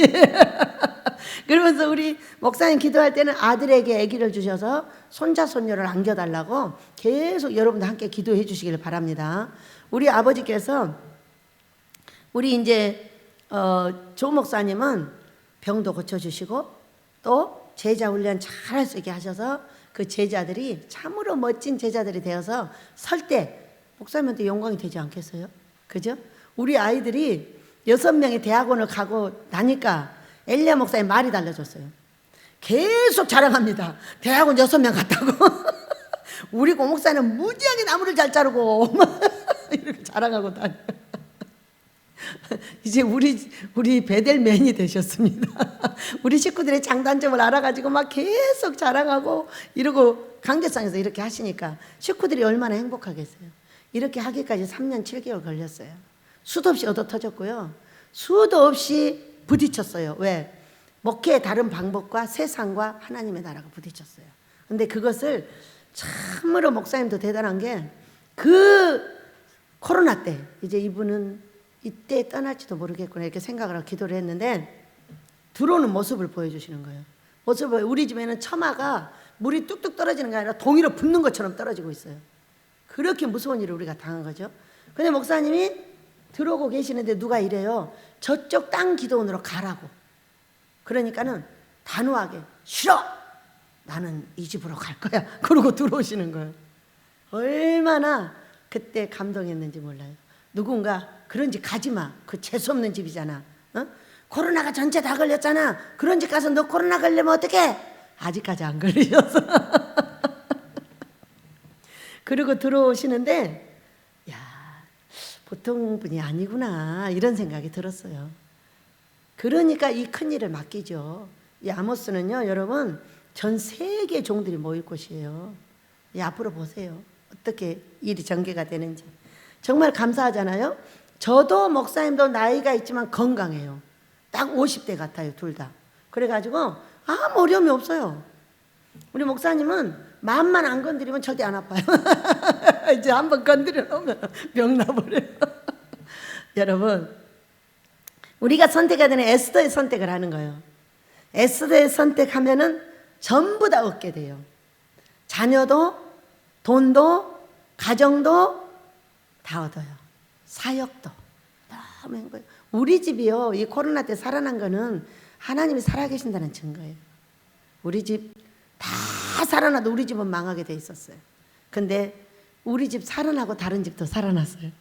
A: 그러면서 우리 목사님 기도할 때는 아들에게 아기를 주셔서 손자 손녀를 안겨달라고 계속 여러분들 함께 기도해 주시길 바랍니다. 우리 아버지께서 우리 이제 조 목사님은 병도 고쳐주시고 또 제자 훈련 잘할 수 있게 하셔서 그 제자들이 참으로 멋진 제자들이 되어서 설 때 목사님한테 영광이 되지 않겠어요? 그죠? 우리 아이들이 6명이 대학원을 가고 나니까 엘리야 목사님 말이 달라졌어요. 계속 자랑합니다. 대학원 6명 갔다고. 우리 고목사는 무지하게 나무를 잘 자르고 이렇게 자랑하고 다녀요. 이제 우리 베델맨이 되셨습니다. 우리 식구들의 장단점을 알아가지고 막 계속 자랑하고 이러고 강제상에서 이렇게 하시니까 식구들이 얼마나 행복하겠어요. 이렇게 하기까지 3년 7개월 걸렸어요. 수도 없이 얻어 터졌고요. 수도 없이 부딪혔어요. 왜? 목회의 다른 방법과 세상과 하나님의 나라가 부딪혔어요. 근데 그것을 참으로 목사님도 대단한 게 그 코로나 때 이제 이분은 이때 떠날지도 모르겠구나 이렇게 생각을 하고 기도를 했는데 들어오는 모습을 보여주시는 거예요. 우리 집에는 처마가 물이 뚝뚝 떨어지는 게 아니라 동이로 붓는 것처럼 떨어지고 있어요. 그렇게 무서운 일을 우리가 당한 거죠. 근데 목사님이 들어오고 계시는데 누가 이래요. 저쪽 땅 기도원으로 가라고. 그러니까는 단호하게 싫어. 나는 이 집으로 갈 거야. 그러고 들어오시는 거예요. 얼마나 그때 감동했는지 몰라요. 누군가 그런 집 가지 마. 그 재수없는 집이잖아. 어? 코로나가 전체 다 걸렸잖아. 그런 집 가서 너 코로나 걸리면 어떡해? 아직까지 안 걸리셔서. 그리고 들어오시는데 야, 보통 분이 아니구나 이런 생각이 들었어요. 그러니까 이 큰일을 맡기죠. 이 아모스는요, 여러분 전 세계 종들이 모일 곳이에요. 앞으로 보세요. 어떻게 일이 전개가 되는지. 정말 감사하잖아요. 저도 목사님도 나이가 있지만 건강해요. 딱 50대 같아요, 둘 다. 그래가지고 아무 어려움이 없어요. 우리 목사님은 마음만 안 건드리면 절대 안 아파요. 이제 한번 건드려 놓으면 병 나버려요. 여러분, 우리가 선택해야 되는 에스더의 선택을 하는 거예요. 에스더의 선택하면은 전부 다 얻게 돼요. 자녀도, 돈도, 가정도 다 얻어요. 사역도. 너무 행복해요. 우리 집이요, 이 코로나 때 살아난 거는 하나님이 살아계신다는 증거예요. 우리 집 다 살아나도 우리 집은 망하게 돼 있었어요. 근데 우리 집 살아나고 다른 집도 살아났어요.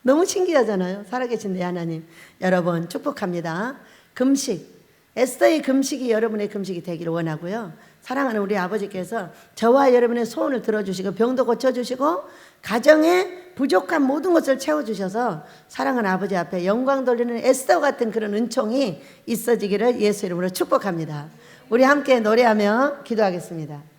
A: 너무 신기하잖아요. 살아계신 내 하나님. 여러분 축복합니다. 금식, 에스더의 금식이 여러분의 금식이 되기를 원하고요. 사랑하는 우리 아버지께서 저와 여러분의 소원을 들어주시고 병도 고쳐주시고 가정에 부족한 모든 것을 채워주셔서 사랑하는 아버지 앞에 영광 돌리는 에스더 같은 그런 은총이 있어지기를 예수 이름으로 축복합니다. 우리 함께 노래하며 기도하겠습니다.